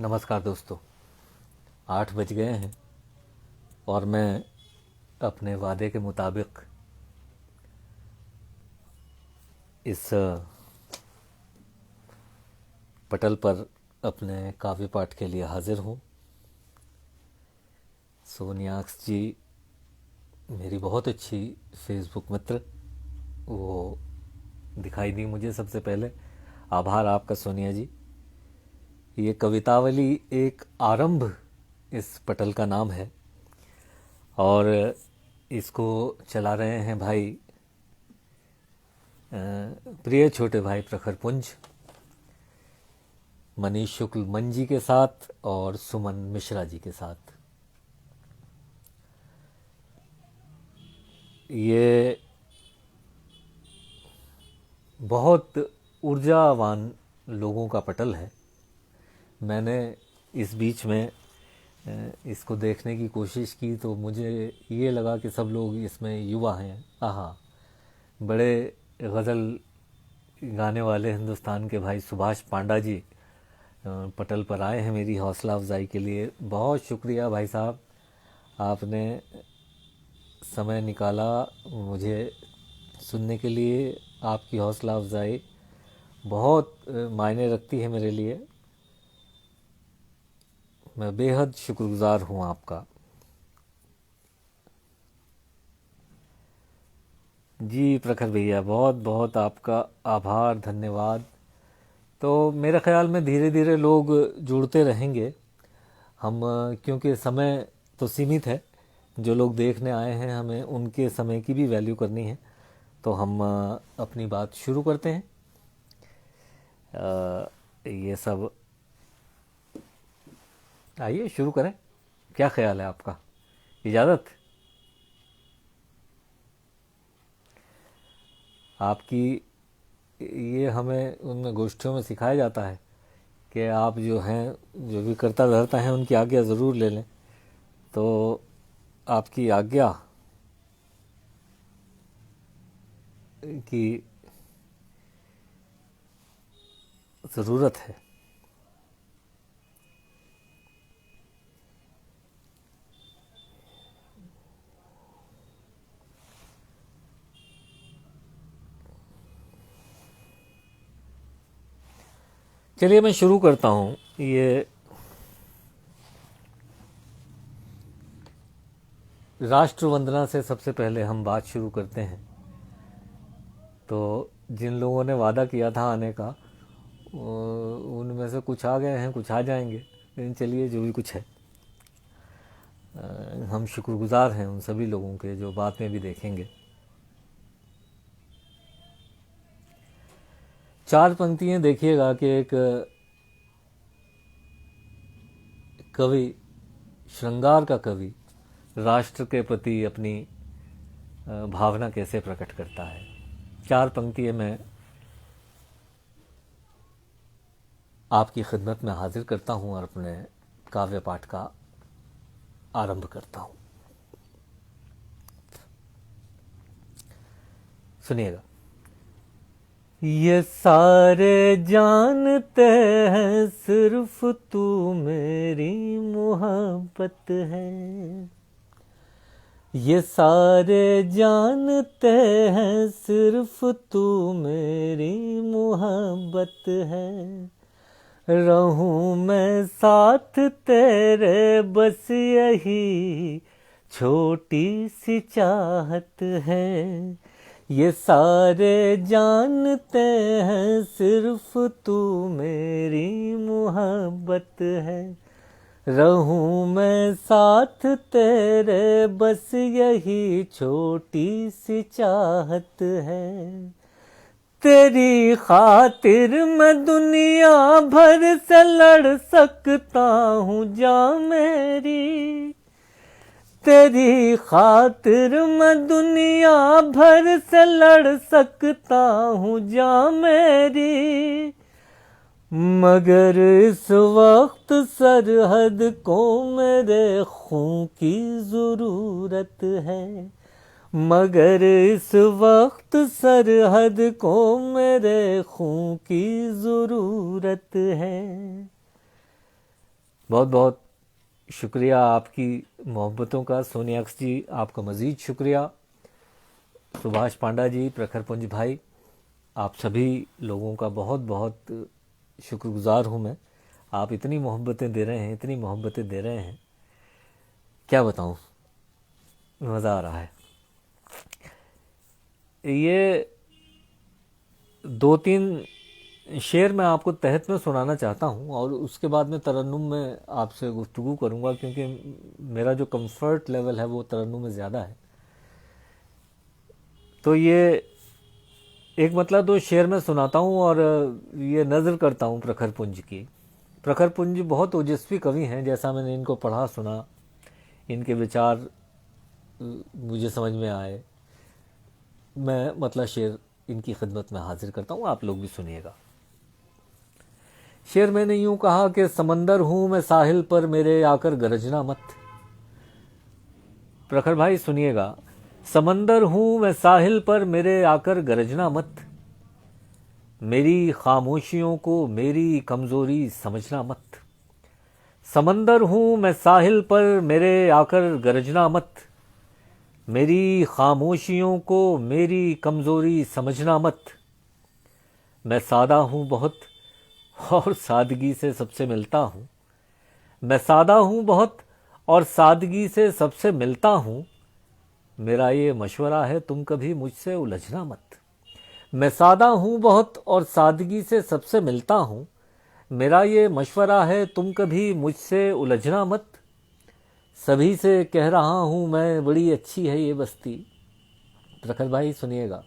नमस्कार दोस्तों। 8 बज गए हैं और मैं अपने वादे के मुताबिक इस पटल पर अपने काव्य पाठ के लिए हाजिर हूँ। सोनियाक्स जी मेरी बहुत अच्छी फेसबुक मित्र, वो दिखाई दी मुझे सबसे पहले। आभार आपका सोनिया जी। ये कवितावली एक आरंभ इस पटल का नाम है और इसको चला रहे हैं भाई प्रिय छोटे भाई प्रखर पुंज, मनीष शुक्ल मन जी के साथ और सुमन मिश्रा जी के साथ। ये बहुत ऊर्जावान लोगों का पटल है। मैंने इस बीच में इसको देखने की कोशिश की तो मुझे ये लगा कि सब लोग इसमें युवा हैं। आहा, बड़े गज़ल गाने वाले हिंदुस्तान के भाई सुभाष पांडा जी पटल पर आए हैं मेरी हौसला अफजाई के लिए। बहुत शुक्रिया भाई साहब, आपने समय निकाला मुझे सुनने के लिए। आपकी हौसला अफजाई बहुत मायने रखती है मेरे लिए। मैं बेहद शुक्रगुजार हूँ आपका जी। प्रखर भैया बहुत बहुत आपका आभार, धन्यवाद। तो मेरे ख्याल में धीरे धीरे लोग जुड़ते रहेंगे। हम क्योंकि समय तो सीमित है, जो लोग देखने आए हैं हमें उनके समय की भी वैल्यू करनी है। तो हम अपनी बात शुरू करते हैं। ये सब आइए शुरू करें। क्या ख्याल है आपका? इजाज़त आपकी। ये हमें उनमें गोष्ठियों में सिखाया जाता है कि आप जो हैं, जो भी करता धरता हैं, उनकी आज्ञा ज़रूर ले लें। तो आपकी आज्ञा की ज़रूरत है। चलिए मैं शुरू करता हूँ। ये राष्ट्र वंदना से सबसे पहले हम बात शुरू करते हैं। तो जिन लोगों ने वादा किया था आने का, उनमें से कुछ आ गए हैं, कुछ आ जाएंगे, लेकिन चलिए जो भी कुछ है, हम शुक्रगुजार हैं उन सभी लोगों के जो बाद में भी देखेंगे। 4 पंक्तियाँ देखिएगा कि एक कवि, श्रृंगार का कवि, राष्ट्र के प्रति अपनी भावना कैसे प्रकट करता है। 4 पंक्तियाँ मैं आपकी खिदमत में हाजिर करता हूँ और अपने काव्य पाठ का आरंभ करता हूँ। सुनिएगा। ये सारे जानते हैं सिर्फ तू मेरी मोहब्बत है। ये सारे जानते हैं सिर्फ तू मेरी मोहब्बत है। रहूं मैं साथ तेरे बस यही छोटी सी चाहत है। ये सारे जानते हैं सिर्फ तू मेरी मोहब्बत है। रहूं मैं साथ तेरे बस यही छोटी सी चाहत है। तेरी खातिर मैं दुनिया भर से लड़ सकता हूँ जा मेरी। तेरी खातिर मैं दुनिया भर से लड़ सकता हूँ जा मेरी। मगर इस वक्त सरहद को मेरे खून की ज़रूरत है। मगर इस वक्त सरहद को मेरे खून की ज़रूरत है। बहुत बहुत शुक्रिया आपकी मोहब्बतों का। सोनियाक्स जी आपका मज़ीद शुक्रिया। सुभाष पांडा जी, प्रखर पुंज भाई, आप सभी लोगों का बहुत बहुत शुक्रगुजार हूँ मैं। आप इतनी मोहब्बतें दे रहे हैं, इतनी मोहब्बतें दे रहे हैं, क्या बताऊँ, मज़ा आ रहा है। ये 2-3 शेर मैं आपको तहत में सुनाना चाहता हूँ और उसके बाद में तरन्नुम में आपसे गुफ्तगू करूँगा, क्योंकि मेरा जो कंफर्ट लेवल है वो तरन्नुम में ज़्यादा है। तो ये एक मतलब 2 शेर मैं सुनाता हूँ और ये नज़र करता हूँ प्रखर पुंज की। प्रखर पुंज बहुत ओजस्वी कवि हैं, जैसा मैंने इनको पढ़ा सुना, इनके विचार मुझे समझ में आए। मैं मतलब शेर इनकी खिदमत में हाजिर करता हूँ, आप लोग भी सुनिएगा। शेर मैंने यूं कहा कि समंदर हूं मैं साहिल पर, मेरे आकर गरजना मत। प्रखर भाई सुनिएगा। समंदर हूं मैं साहिल पर, मेरे आकर गरजना मत। मेरी खामोशियों को मेरी कमजोरी समझना मत। समंदर हूं मैं साहिल पर, मेरे आकर गरजना मत। मेरी खामोशियों को मेरी कमजोरी समझना मत। मैं सादा हूं बहुत और सादगी से सबसे मिलता हूं। मैं सादा हूं बहुत और सादगी से सबसे मिलता हूं। मेरा ये मशवरा है तुम कभी मुझसे उलझना मत। मैं सादा हूं बहुत और सादगी से सबसे मिलता हूं। मेरा ये मशवरा है तुम कभी मुझसे उलझना मत। सभी से कह रहा हूं मैं बड़ी अच्छी है ये बस्ती। प्रखर भाई सुनिएगा।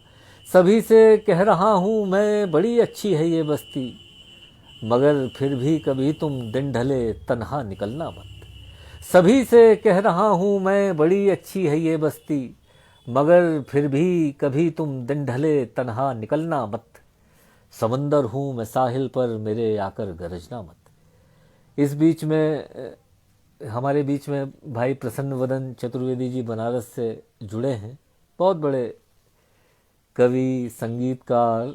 सभी से कह रहा हूं मैं बड़ी अच्छी है ये बस्ती, मगर फिर भी कभी तुम दिन ढले तन्हा निकलना मत। सभी से कह रहा हूं मैं बड़ी अच्छी है ये बस्ती, मगर फिर भी कभी तुम दिन ढले तन्हा निकलना मत। समंदर हूं मैं साहिल पर, मेरे आकर गरजना मत। इस बीच में हमारे बीच में भाई प्रसन्न वदन चतुर्वेदी जी बनारस से जुड़े हैं। बहुत बड़े कवि, संगीतकार,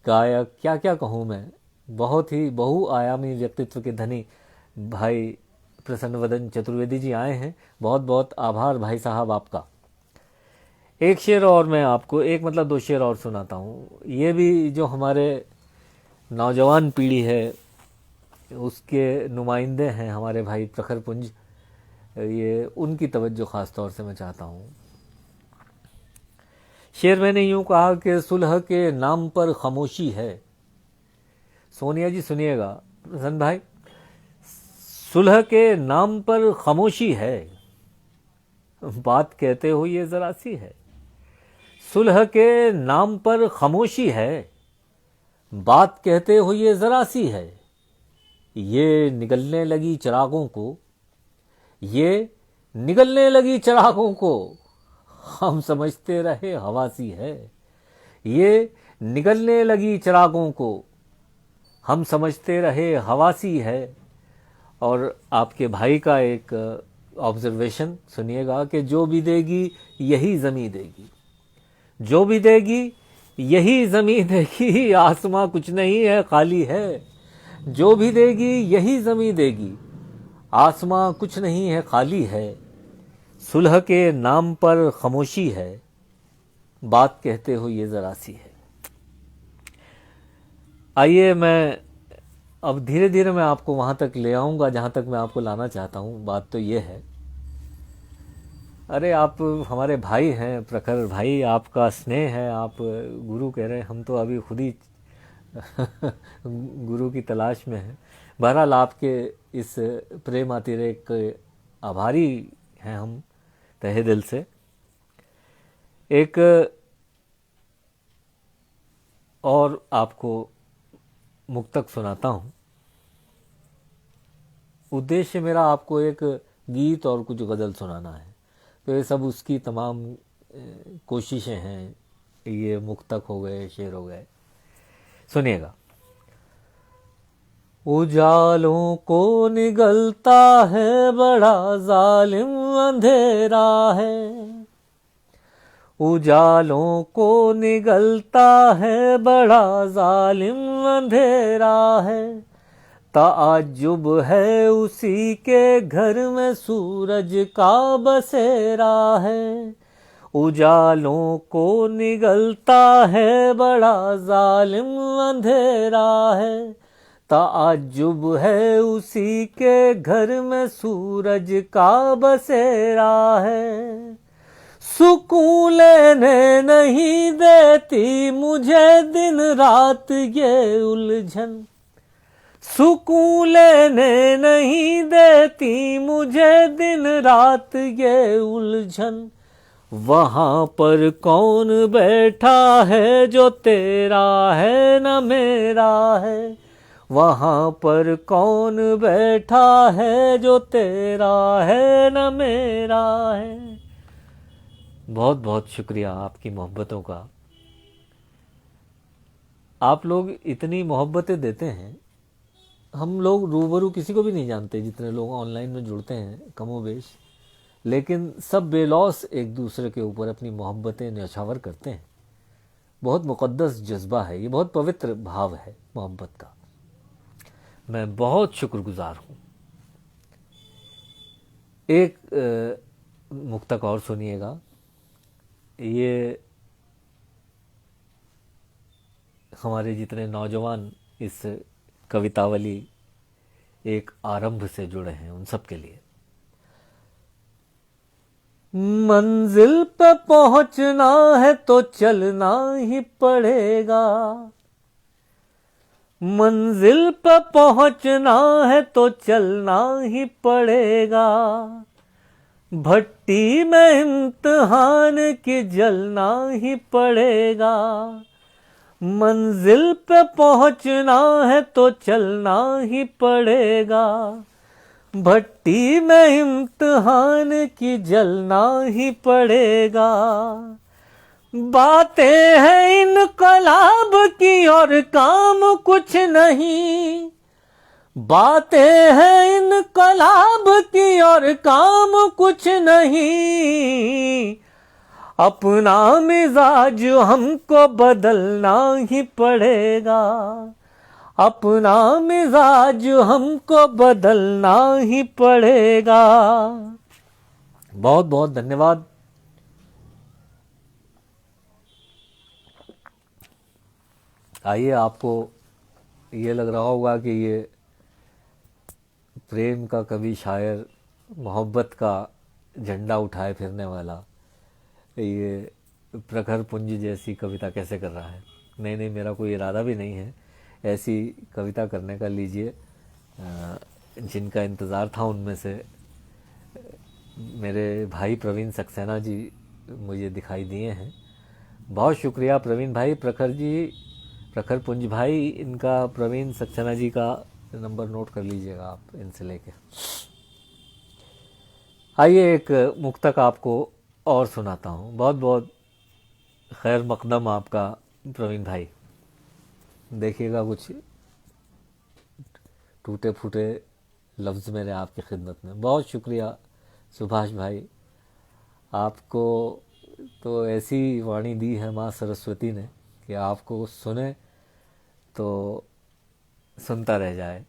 गायक, क्या क्या कहूँ मैं, बहुत ही बहुआयामी व्यक्तित्व के धनी भाई प्रसन्न वदन चतुर्वेदी जी आए हैं। बहुत बहुत आभार भाई साहब आपका। एक शेर और मैं आपको, एक मतलब 2 शेर और सुनाता हूँ। ये भी जो हमारे नौजवान पीढ़ी है उसके नुमाइंदे हैं हमारे भाई प्रखर पुंज, ये उनकी तवज्जो ख़ास तौर से मैं चाहता हूँ। शेर मैंने यूं कहा कि सुलह के नाम पर खामोशी है। सोनिया जी सुनिएगा, प्रसन्न भाई, सुलह के नाम पर खामोशी है, बात कहते हो ये जरा सी है। सुलह के नाम पर खामोशी है, बात कहते हो ये जरा सी है। ये निगलने लगी चिरागों को, ये निगलने लगी चिरागों को, हम समझते रहे हवासी है। ये निगलने लगी चिरागों को, हम समझते रहे हवासी है। और आपके भाई का एक ऑब्जर्वेशन सुनिएगा कि जो भी देगी यही ज़मीं देगी, जो भी देगी यही ज़मीं देगी, आसमां कुछ नहीं है खाली है। जो भी देगी यही ज़मीं देगी, आसमां कुछ नहीं है खाली है। सुलह के नाम पर खामोशी है, बात कहते हो ये ज़रा सी है। आइए मैं अब धीरे धीरे मैं आपको वहाँ तक ले आऊँगा जहाँ तक मैं आपको लाना चाहता हूँ। बात तो ये है, अरे आप हमारे भाई हैं प्रखर भाई, आपका स्नेह है, आप गुरु कह रहे हैं, हम तो अभी खुद ही गुरु की तलाश में हैं। बहरहाल आपके इस प्रेम अतिरेक के आभारी हैं हम तहे दिल से। एक और आपको मुक्तक सुनाता हूँ। उद्देश्य मेरा आपको एक गीत और कुछ गज़ल सुनाना है, तो ये सब उसकी तमाम कोशिशें हैं। ये मुक्तक हो गए, शेर हो गए, सुनिएगा। उजालों को निगलता है बड़ा जालिम अंधेरा है। उजालों को निगलता है बड़ा जालिम अंधेरा है। ताज्जुब है उसी के घर में सूरज का बसेरा है, उजालों को निगलता है बड़ा जालिम अंधेरा है। ताज्जुब है उसी के घर में सूरज का बसेरा है, सुकून लेने नहीं देती मुझे दिन रात ये उलझन, सुकून लेने नहीं देती मुझे दिन रात ये उलझन। वहाँ पर कौन बैठा है जो तेरा है न मेरा है, वहाँ पर कौन बैठा है जो तेरा है न मेरा है। बहुत बहुत शुक्रिया आपकी मोहब्बतों का। आप लोग इतनी मोहब्बतें देते हैं, हम लोग रूबरू किसी को भी नहीं जानते, जितने लोग ऑनलाइन में जुड़ते हैं कमोबेश, लेकिन सब बेलौस एक दूसरे के ऊपर अपनी मोहब्बतें न्यौछावर करते हैं। बहुत मुक़द्दस जज्बा है ये, बहुत पवित्र भाव है मोहब्बत का। मैं बहुत शुक्रगुजार हूँ। एक मुक्तक और सुनिएगा। ये हमारे जितने नौजवान इस कवितावली एक आरंभ से जुड़े हैं उन सब के लिए। मंजिल पे पहुंचना है तो चलना ही पड़ेगा, मंजिल पे पहुंचना है तो चलना ही पड़ेगा, भट्टी में इम्तिहान की जलना ही पड़ेगा, मंजिल पे पहुंचना है तो चलना ही पड़ेगा, भट्टी में इम्तिहान की जलना ही पड़ेगा। बातें हैं इनकलाब की और काम कुछ नहीं, बातें हैं इनकलाब की और काम कुछ नहीं, अपना मिजाज हमको बदलना ही पड़ेगा, अपना मिजाज हमको बदलना ही पड़ेगा। बहुत बहुत धन्यवाद। आइए, आपको ये लग रहा होगा कि ये प्रेम का कवि शायर, मोहब्बत का झंडा उठाए फिरने वाला ये प्रखर पुंज जैसी कविता कैसे कर रहा है। नहीं नहीं, मेरा कोई इरादा भी नहीं है ऐसी कविता करने का। लीजिए, जिनका इंतज़ार था उनमें से मेरे भाई प्रवीण सक्सेना जी मुझे दिखाई दिए हैं। बहुत शुक्रिया प्रवीण भाई, प्रखर जी, प्रखर पुंज भाई। इनका, प्रवीण सक्सेना जी का नंबर नोट कर लीजिएगा आप इनसे लेके। आइए, एक मुक्तक आपको और सुनाता हूँ। बहुत बहुत खैर मकदम आपका प्रवीण भाई। देखिएगा, कुछ टूटे फूटे लफ्ज़ मेरे आपकी खिदमत में। बहुत शुक्रिया सुभाष भाई, आपको तो ऐसी वाणी दी है माँ सरस्वती ने कि आपको सुने तो सुनता रह जाए।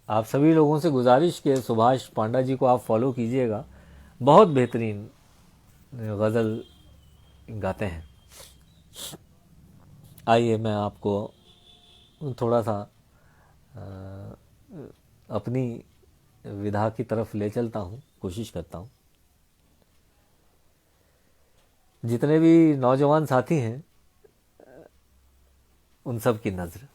आप सभी लोगों से गुजारिश कि सुभाष पांडा जी को आप फॉलो कीजिएगा, बहुत बेहतरीन गज़ल गाते हैं। आइए, मैं आपको थोड़ा सा अपनी विधा की तरफ ले चलता हूँ, कोशिश करता हूँ। जितने भी नौजवान साथी हैं उन सब की नज़र।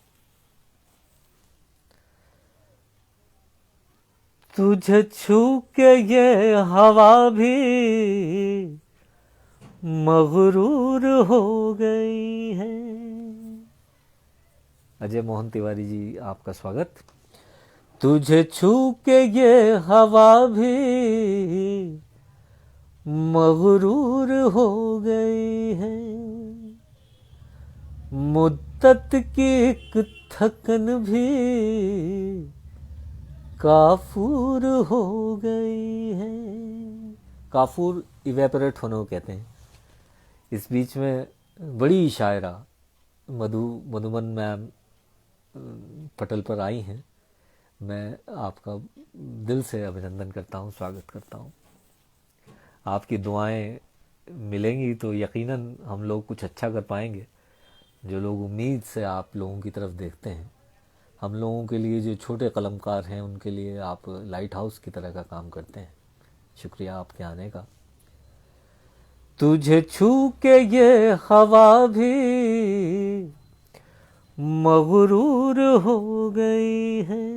तुझे छू के ये हवा भी मगरूर हो गई है। अजय मोहन तिवारी जी, आपका स्वागत। तुझे छू के ये हवा भी मगरूर हो गई है, मुद्दत की एक थकन भी काफूर हो गई है। काफूर इवेपोरेट होने को कहते हैं। इस बीच में बड़ी शायरा मधुमन मैम पटल पर आई हैं, मैं आपका दिल से अभिनंदन करता हूँ, स्वागत करता हूँ। आपकी दुआएं मिलेंगी तो यकीनन हम लोग कुछ अच्छा कर पाएंगे। जो लोग उम्मीद से आप लोगों की तरफ देखते हैं, हम लोगों के लिए जो छोटे कलमकार हैं उनके लिए आप लाइट हाउस की तरह का काम करते हैं। शुक्रिया आपके आने का। तुझे छू के ये हवा भी मगरूर हो गई है,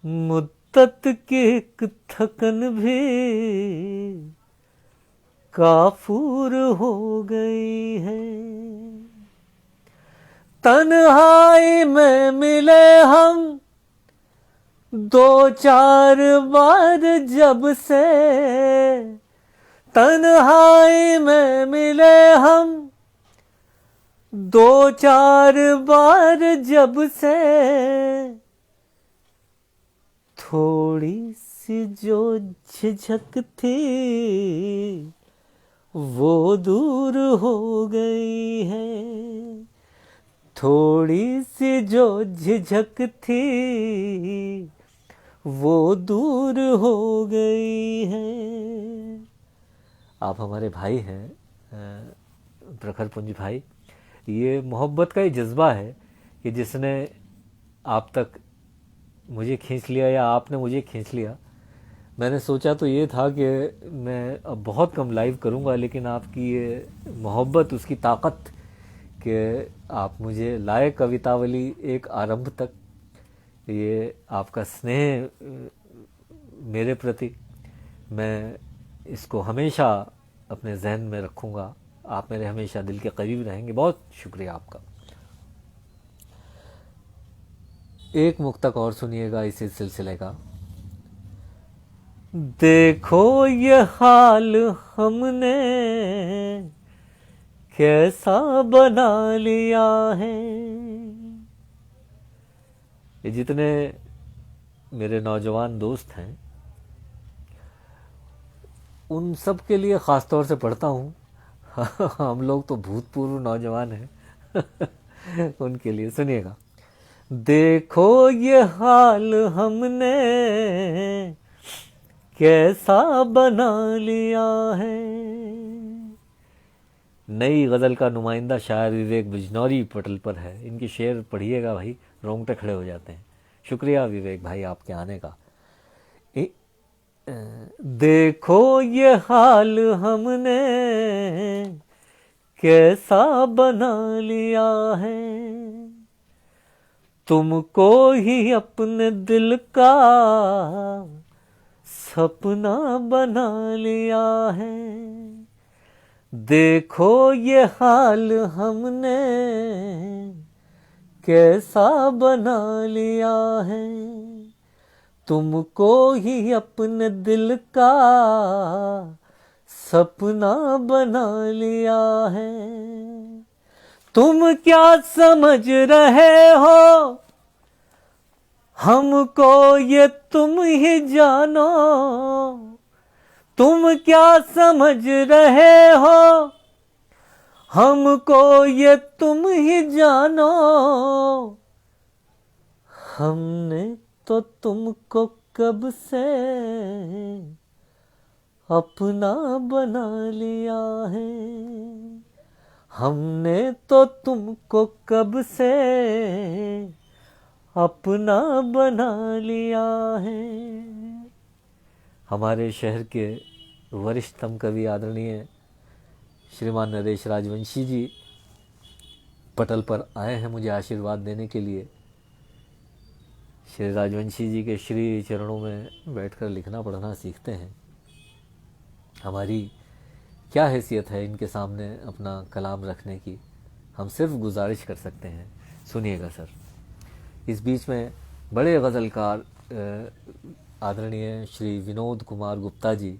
मुद्दत की एक थकन भी काफूर हो गई है। तन्हाई में मिले हम दो चार बार जब से, तन्हाई में मिले हम दो चार बार जब से, थोड़ी सी जो झिझक थी वो दूर हो गई है। थोड़ी सी जो झिझक थी वो दूर हो गई है। आप हमारे भाई हैं प्रखर पुंज भाई। ये मोहब्बत का ही जज्बा है कि जिसने आप तक मुझे खींच लिया या आपने मुझे खींच लिया। मैंने सोचा तो ये था कि मैं अब बहुत कम लाइव करूँगा, लेकिन आपकी ये मोहब्बत, उसकी ताकत कि आप मुझे लाए कवितावली एक आरंभ तक, ये आपका स्नेह मेरे प्रति, मैं इसको हमेशा अपने जहन में रखूँगा। आप मेरे हमेशा दिल के करीब रहेंगे। बहुत शुक्रिया आपका। एक मुक्तक और सुनिएगा इसी सिलसिले का। देखो ये हाल हमने कैसा बना लिया है। ये जितने मेरे नौजवान दोस्त हैं उन सब के लिए ख़ास तौर से पढ़ता हूँ। हम लोग तो भूतपूर्व नौजवान हैं। उनके लिए सुनिएगा। देखो ये हाल हमने कैसा बना लिया है। नई गज़ल का नुमाइंदा शायर विवेक बिजनौरी पटल पर है। इनके शेर पढ़िएगा भाई, रोंगटे खड़े हो जाते हैं। शुक्रिया विवेक भाई आपके आने का। देखो ये हाल हमने कैसा बना लिया है, तुमको ही अपने दिल का सपना बना लिया है। देखो ये हाल हमने कैसा बना लिया है, तुमको ही अपने दिल का सपना बना लिया है। तुम क्या समझ रहे हो हमको ये तुम ही जानो, तुम क्या समझ रहे हो हमको ये तुम ही जानो। हमने तो तुमको कब से अपना बना लिया है, हमने तो तुमको कब से अपना बना लिया है। हमारे शहर के वरिष्ठतम कवि आदरणीय श्रीमान नरेश राजवंशी जी पटल पर आए हैं मुझे आशीर्वाद देने के लिए। श्री राजवंशी जी के श्री चरणों में बैठकर लिखना पढ़ना सीखते हैं। हमारी क्या हैसियत है इनके सामने अपना कलाम रखने की, हम सिर्फ गुजारिश कर सकते हैं। सुनिएगा सर। इस बीच में बड़े गज़लकार आदरणीय श्री विनोद कुमार गुप्ता जी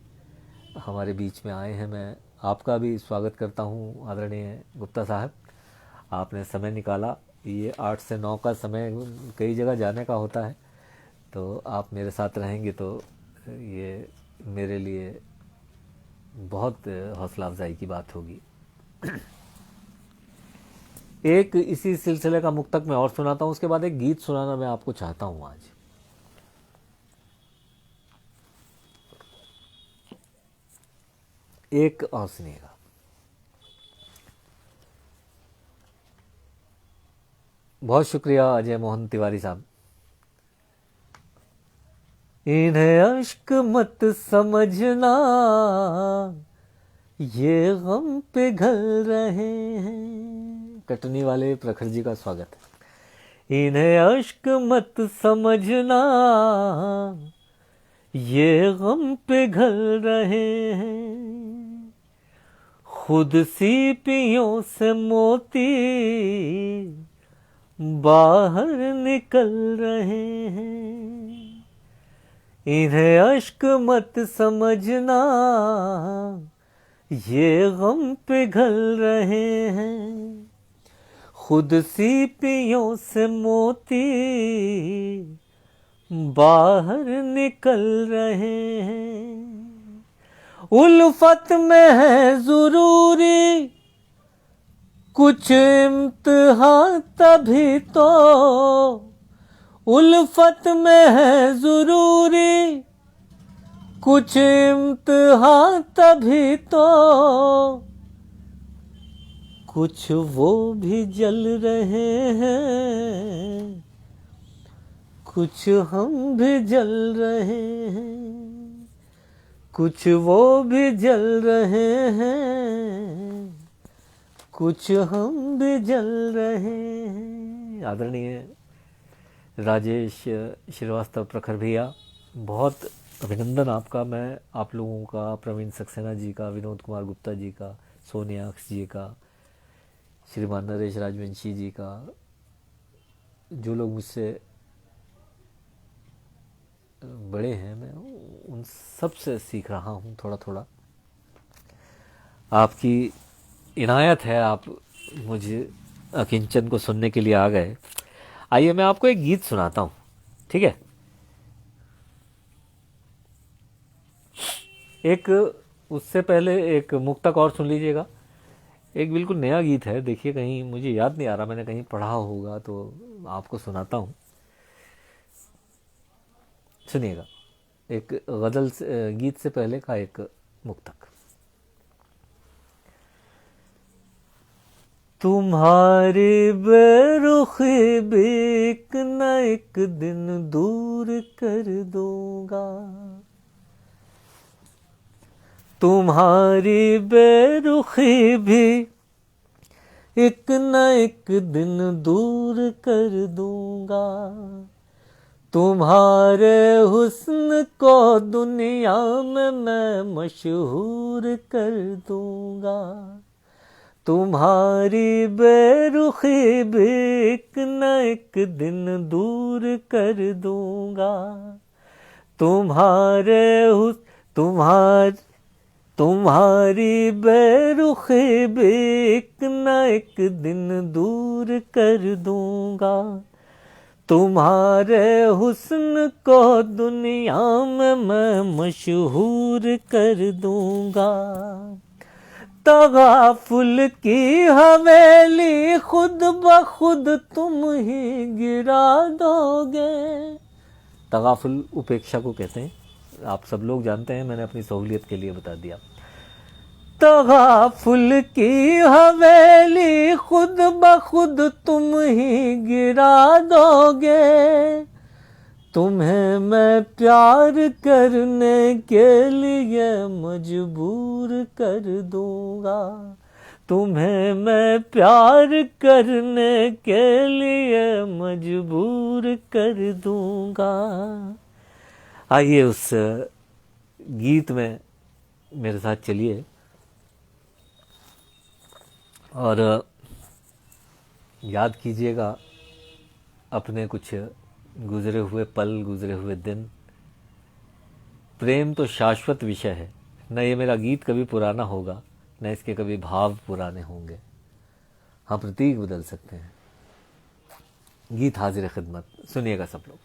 हमारे बीच में आए हैं। मैं आपका भी स्वागत करता हूं आदरणीय गुप्ता साहब, आपने समय निकाला। ये 8 से 9 का समय कई जगह जाने का होता है, तो आप मेरे साथ रहेंगे तो ये मेरे लिए बहुत हौसला अफजाई की बात होगी। एक इसी सिलसिले का मुक्तक मैं और सुनाता हूँ, उसके बाद एक गीत सुनाना मैं आपको चाहता हूँ आज। एक और सुनिएगा। बहुत शुक्रिया अजय मोहन तिवारी साहब। इन्हें अश्क मत समझना, ये गम पिघल रहे हैं। कटनी वाले प्रखर जी का स्वागत है। इन्हें अश्क मत समझना, ये गम पिघल रहे हैं। खुद सीपियों से मोती बाहर निकल रहे हैं। इन्हें अश्क मत समझना, ये गम पिघल रहे हैं। खुद सीपियों से मोती बाहर निकल रहे हैं। उल्फत में है जरूरी कुछ इम्तिहान तभी तो, उल्फत में है जरूरी कुछ इम्तिहान तभी तो, कुछ वो भी जल रहे हैं, कुछ हम भी जल रहे हैं। कुछ वो भी जल रहे हैं, कुछ हम भी जल रहे हैं। आदरणीय राजेश श्रीवास्तव प्रखर भैया, बहुत अभिनंदन आपका। मैं आप लोगों का, प्रवीण सक्सेना जी का, विनोद कुमार गुप्ता जी का, सोनियाक्ष जी का, श्रीमान नरेश राजवंशी जी का, जो लोग मुझसे बड़े हैं, मैं उन सब से सीख रहा हूँ थोड़ा थोड़ा। आपकी इनायत है, आप मुझे अकिंचन को सुनने के लिए आ गए। आइए मैं आपको एक गीत सुनाता हूँ, ठीक है। एक उससे पहले एक मुक्तक और सुन लीजिएगा। एक बिल्कुल नया गीत है, देखिए कहीं मुझे याद नहीं आ रहा, मैंने कहीं पढ़ा होगा तो आपको सुनाता हूँ, सुनिएगा। एक गज़ल से, गीत से पहले का एक मुक्तक। तुम्हारी बेरुखी भी एक न एक दिन दूर कर दूंगा, तुम्हारी बेरुखी भी एक न एक दिन दूर कर दूंगा। तुम्हारे हुस्न को दुनिया में मैं मशहूर कर दूंगा। तुम्हारी बेरुखी भी एक न एक दिन दूर कर दूंगा। तुम्हारी बेरुखी भी एक न एक दिन दूर कर दूंगा। तुम्हारे हुस्न को दुनिया में मैं मशहूर कर दूंगा। तगाफुल की हवेली खुद ब खुद तुम ही गिरा दोगे। तगाफुल उपेक्षा को कहते हैं, आप सब लोग जानते हैं, मैंने अपनी सहूलियत के लिए बता दिया। तगाफुल की हवेली खुद ब खुद तुम ही गिरा दोगे। तुम्हें मैं प्यार करने के लिए मजबूर कर दूंगा। तुम्हें मैं प्यार करने के लिए मजबूर कर दूंगा। आइए उस गीत में मेरे साथ चलिए और याद कीजिएगा अपने कुछ गुजरे हुए पल, गुजरे हुए दिन। प्रेम तो शाश्वत विषय है, न ये मेरा गीत कभी पुराना होगा, न इसके कभी भाव पुराने होंगे। हाँ, प्रतीक बदल सकते हैं। गीत हाजिर खिदमत, सुनिएगा सब लोग।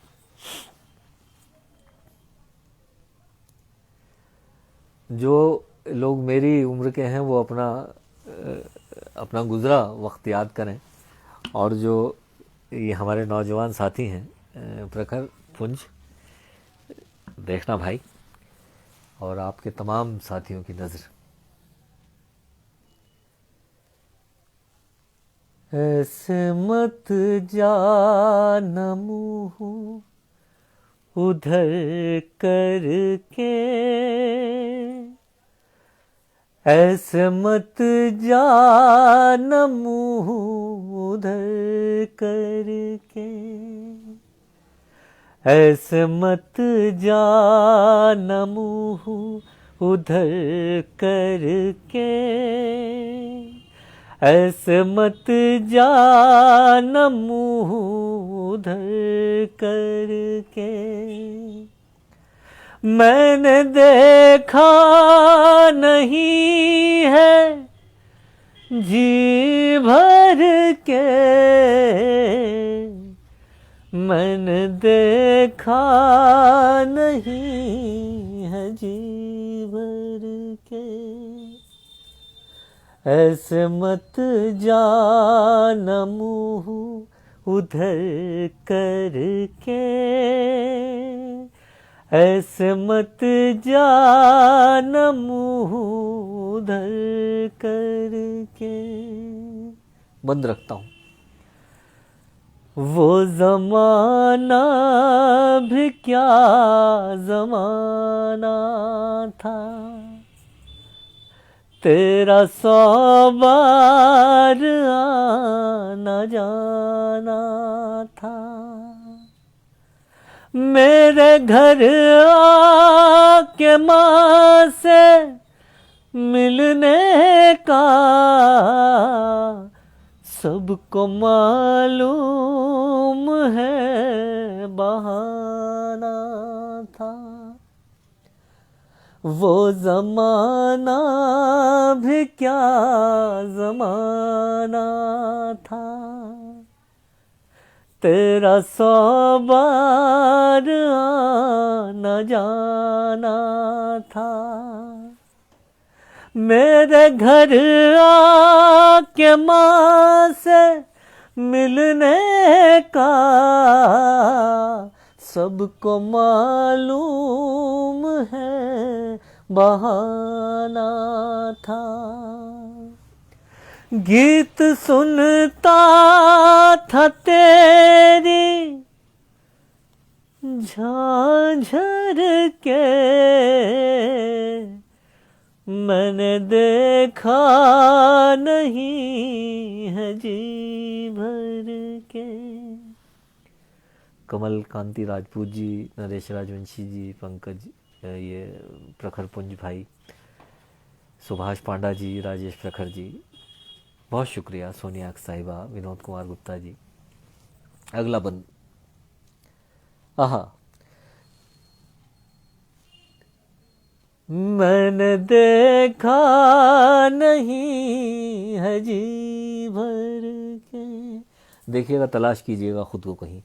जो लोग मेरी उम्र के हैं वो अपना गुजरा वक्त याद करें। और जो ये हमारे नौजवान साथी हैं प्रखर पुंज, देखना भाई, और आपके तमाम साथियों की नज़र। ऐसे मत जाना मुँह उधर करके, ऐसे मत जाना मुँह उधर करके, ऐसे मत जाना मुँह उधर करके, ऐसे मत जाना मुँह उधर करके। मैंने देखा नहीं है जी भर के, मैंने देखा नहीं है जी भर के। ऐसे मत जाना मुँह उधर करके, ऐसे मत जाना मुँह उधर करके। बंद रखता हूँ। वो ज़माना भी क्या ज़माना था, तेरा 100 बार आना जाना था। मेरे घर आके माँ से मिलने का सबको मालूम है बहाना था। वो ज़माना भी क्या ज़माना था, तेरा 100 बार आना जाना था। मेरे घर आके माँ से मिलने का सबको मालूम है बहाना था। गीत सुनता था तेरी झांझर के, मैंने देखा नहीं है जी भर के। कमल कांति राजपूत जी, नरेश राजवंशी जी, पंकज, ये प्रखर पुंज भाई, सुभाष पांडा जी, राजेश प्रखर जी, बहुत शुक्रिया। सोनिया साहिबा, विनोद कुमार गुप्ता जी। अगला बंद। आहा, मैंने देखा नहीं है जी भर के। देखिएगा, तलाश कीजिएगा खुद को कहीं।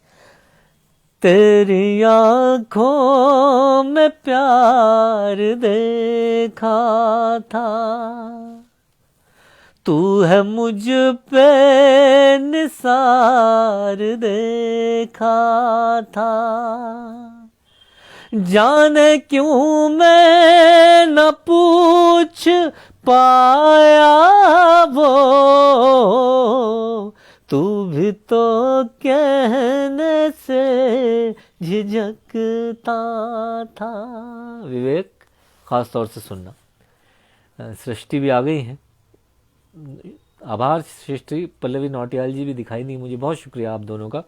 तेरी आँखों में प्यार देखा था, तू है मुझ पे निसार देखा था। जाने क्यों मैं न पूछ पाया वो, तू भी तो कहने से झिझकता था। विवेक, खास तौर से सुनना। सृष्टि भी आ गई हैं, आभार सृष्टि। पल्लवी नौटियाल जी भी दिखाई नहीं मुझे, बहुत शुक्रिया आप दोनों का।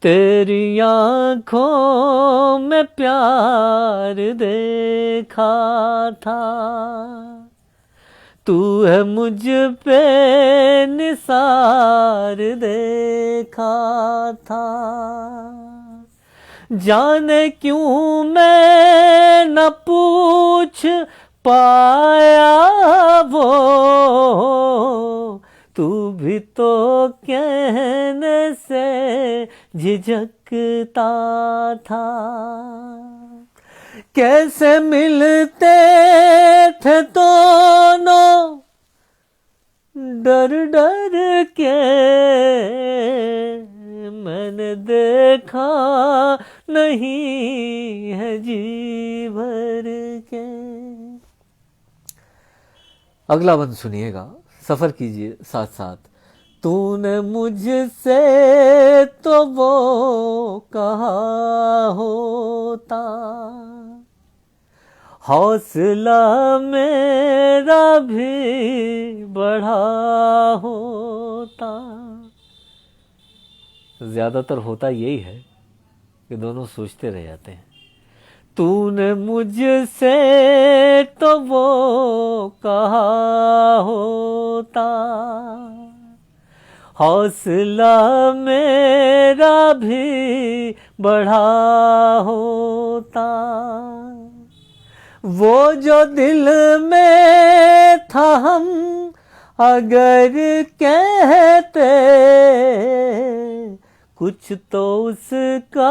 तेरी आँखों में प्यार देखा था, तू है मुझ पे निसार देखा था। जाने क्यों मैं न पूछ पाया वो, तू भी तो कहने से झिझकता था। कैसे मिलते थे दोनों डर डर के मैंने देखा नहीं है जी भर के। अगला बंद सुनिएगा, सफर कीजिए साथ साथ। तूने मुझसे तो वो कहा होता, हौसला मेरा भी बढ़ा होता। ज्यादातर होता यही है कि दोनों सोचते रह जाते हैं। तूने मुझसे तो वो कहा होता, हौसला मेरा भी बढ़ा होता। वो जो दिल में था हम अगर कहते, कुछ तो उसका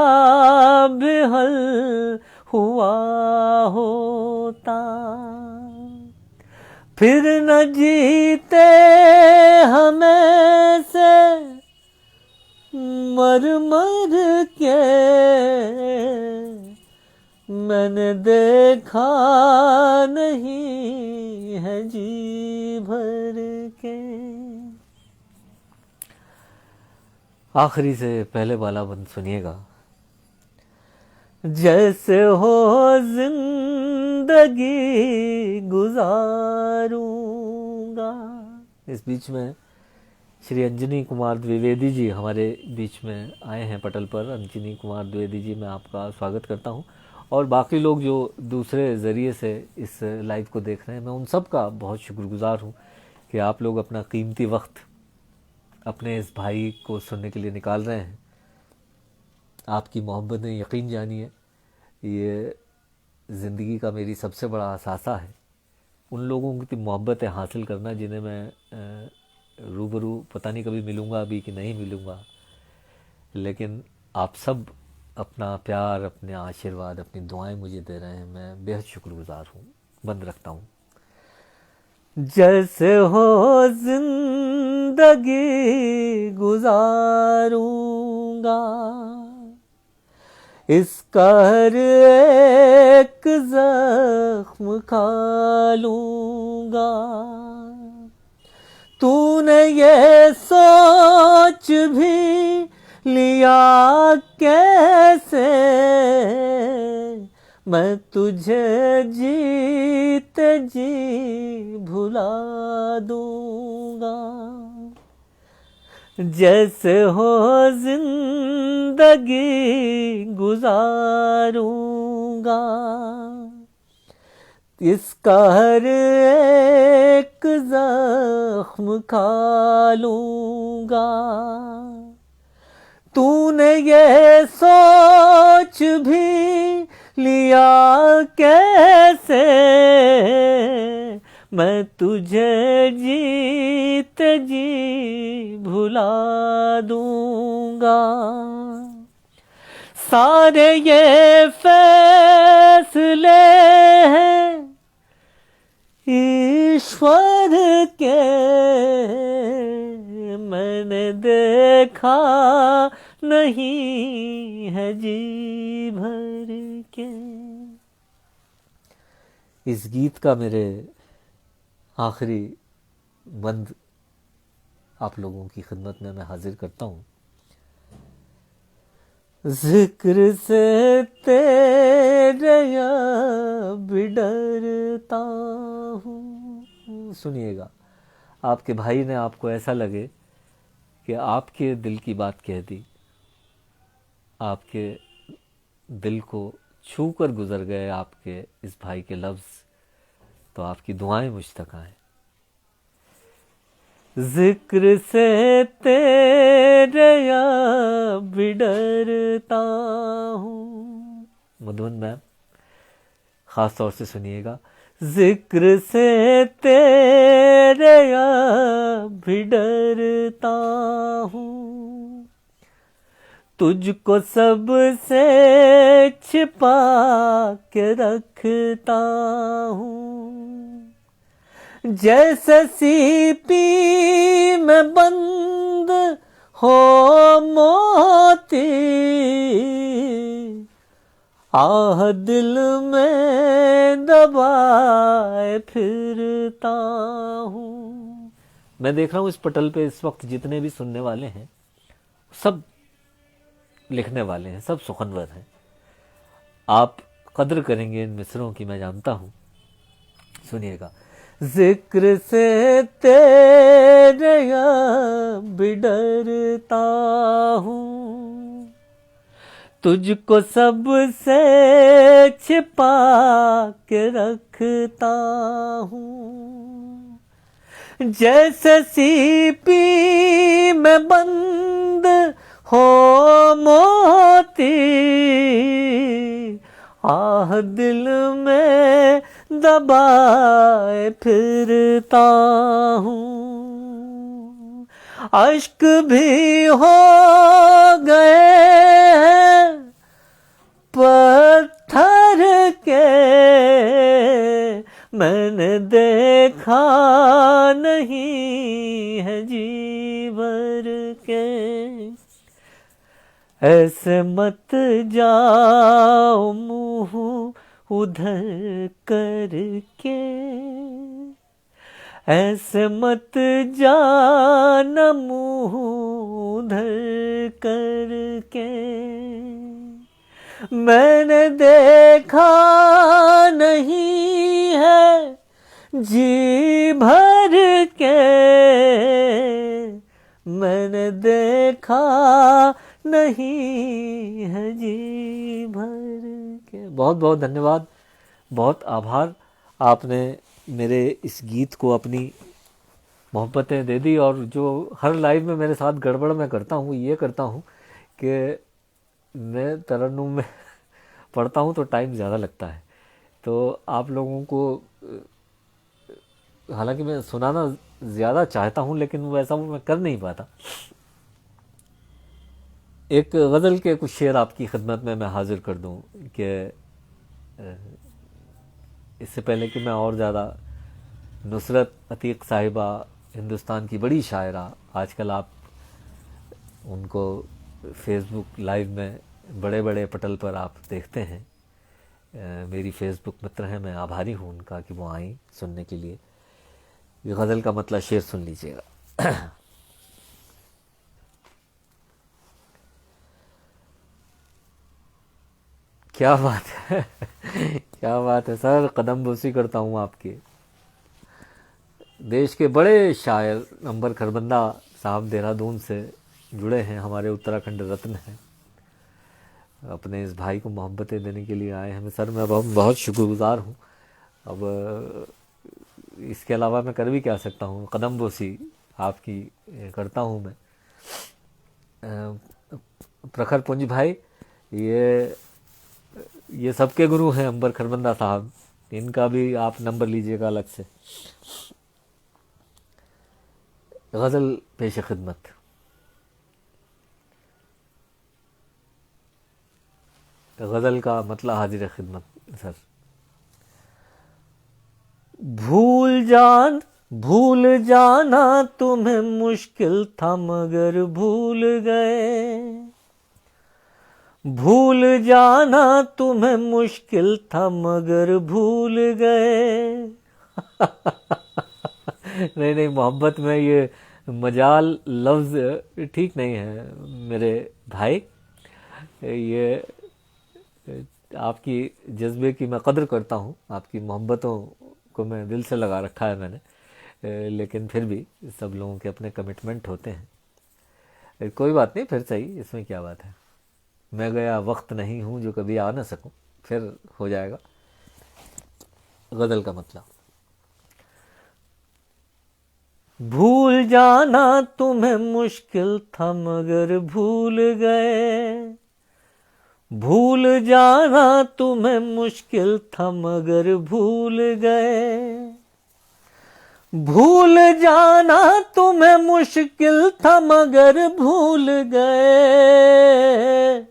भी हल हुआ होता। फिर न जीते हमें से मर मर के, मैंने देखा नहीं है जी भर के। आखिरी से पहले वाला बंद सुनिएगा। जैसे हो जिंदगी गुजारूंगा। इस बीच में श्री अंजनी कुमार द्विवेदी जी हमारे बीच में आए हैं पटल पर। अंजनी कुमार द्विवेदी जी, मैं आपका स्वागत करता हूं। और बाकी लोग जो दूसरे ज़रिए से इस लाइव को देख रहे हैं, मैं उन सब का बहुत शुक्रगुजार हूं कि आप लोग अपना कीमती वक्त अपने इस भाई को सुनने के लिए निकाल रहे हैं। आपकी मोहब्बत ने यकीन जानिए, ये ज़िंदगी का मेरी सबसे बड़ा असासा है। उन लोगों की मोहब्बतें हासिल करना जिन्हें मैं रूबरू पता नहीं कभी मिलूँगा अभी कि नहीं मिलूँगा, लेकिन आप सब अपना प्यार, अपने आशीर्वाद, अपनी दुआएं मुझे दे रहे हैं। मैं बेहद शुक्रगुजार हूँ। बंद रखता हूँ। जैसे हो जिंदगी गुजारूंगा, इसका हर एक जख्म खा लूंगा। तूने ये सोच भी लिया कैसे, मैं तुझे जीते जी भुला दूंगा। जैसे हो जिंदगी गुजारूंगा, इसका हर एक जख्म खा लूंगा। तूने ये सोच भी लिया कैसे, मैं तुझे जीते जी भुला दूंगा। सारे ये फैसले हैं ईश्वर के, मैंने देखा नहीं है जी भर के। इस गीत का मेरे आखिरी बंद आप लोगों की खिदमत में मैं हाजिर करता हूँ। जिक्र से तेरे भी डरता हूँ। सुनिएगा, आपके भाई ने आपको ऐसा लगे कि आपके दिल की बात कह दी, आपके दिल को छू कर गुजर गए आपके इस भाई के लफ्ज़, तो आपकी दुआएं मुझ तक आएं। जिक्र से तेरे भी डरता हूँ। मधुबन मैम ख़ास तौर से सुनिएगा। जिक्र से तेरे भी डरता हूँ, तुझको सबसे छिपा के रखता हूँ। जैसे सीपी में बंद हो मोती, आह दिल में दबाए फिरता हूँ। मैं देख रहा हूँ इस पटल पे इस वक्त जितने भी सुनने वाले हैं सब लिखने वाले हैं, सब सुखनवर हैं। आप कद्र करेंगे इन मिसरों की, मैं जानता हूँ। सुनिएगा। जिक्र से तेरे बिडरता हूँ, तुझको सबसे छिपा के रखता हूँ। जैसे सीपी में बंद हो मोती, आह दिल में दबाए फिरता हूँ। अश्क भी हो गए हैं पत्थर के, मैंने देखा नहीं है जी भर के। ऐसे मत जाओ मुँह उधर करके, ऐसे मत जाना मुँह उधर करके। मैंने देखा नहीं है जी भर के, मैंने देखा नहीं है जी भर के। बहुत बहुत धन्यवाद, बहुत आभार। आपने मेरे इस गीत को अपनी मोहब्बतें दे दी। और जो हर लाइव में मेरे साथ गड़बड़ मैं करता हूँ, ये करता हूँ कि मैं तरन्नुम में पढ़ता हूँ तो टाइम ज़्यादा लगता है। तो आप लोगों को हालांकि मैं सुनाना ज़्यादा चाहता हूँ, लेकिन वैसा वो मैं कर नहीं पाता। एक गज़ल के कुछ शेर आपकी खिदमत में मैं हाजिर कर दूँ कि इससे पहले कि मैं और ज़्यादा, नुसरत अतीक साहिबा हिंदुस्तान की बड़ी शायरा, आजकल आप उनको फेसबुक लाइव में बड़े बड़े पटल पर आप देखते हैं। मेरी फेसबुक मित्र हैं, मैं आभारी हूँ उनका कि वो आई सुनने के लिए। ये गज़ल का मतलब शेर सुन लीजिएगा। क्या बात है क्या बात है सर, कदम बोसी करता हूँ आपके। देश के बड़े शायर अंबर खरबंदा साहब देहरादून से जुड़े हैं, हमारे उत्तराखंड रत्न हैं, अपने इस भाई को मोहब्बतें देने के लिए आए हैं। सर मैं बहुत शुक्रगुजार हूँ। अब इसके अलावा मैं कर भी क्या सकता हूँ, कदम बोसी आपकी करता हूँ मैं। प्रखर पुंज भाई, ये सबके गुरु हैं अंबर खरबंदा साहब, इनका भी आप नंबर लीजिएगा अलग से। गज़ल पेश खिदमत। गज़ल का मतलब हाजिर खिदमत सर। भूल जाना तुम्हें मुश्किल था मगर भूल गए, भूल जाना तुम्हें मुश्किल था मगर भूल गए। नहीं, मोहब्बत में ये मजाल लफ्ज़ ठीक नहीं है मेरे भाई। ये आपकी जज्बे की मैं कदर करता हूँ, आपकी मोहब्बतों को मैं दिल से लगा रखा है मैंने, लेकिन फिर भी सब लोगों के अपने कमिटमेंट होते हैं। कोई बात नहीं, फिर सही, इसमें क्या बात है। मैं गया वक्त नहीं हूँ जो कभी आ ना सकूँ, फिर हो जाएगा। गज़ल का मतलब। भूल जाना तुम्हें मुश्किल था मगर भूल गए, भूल जाना तुम्हें मुश्किल था मगर भूल गए, भूल जाना तुम्हें मुश्किल था मगर भूल गए,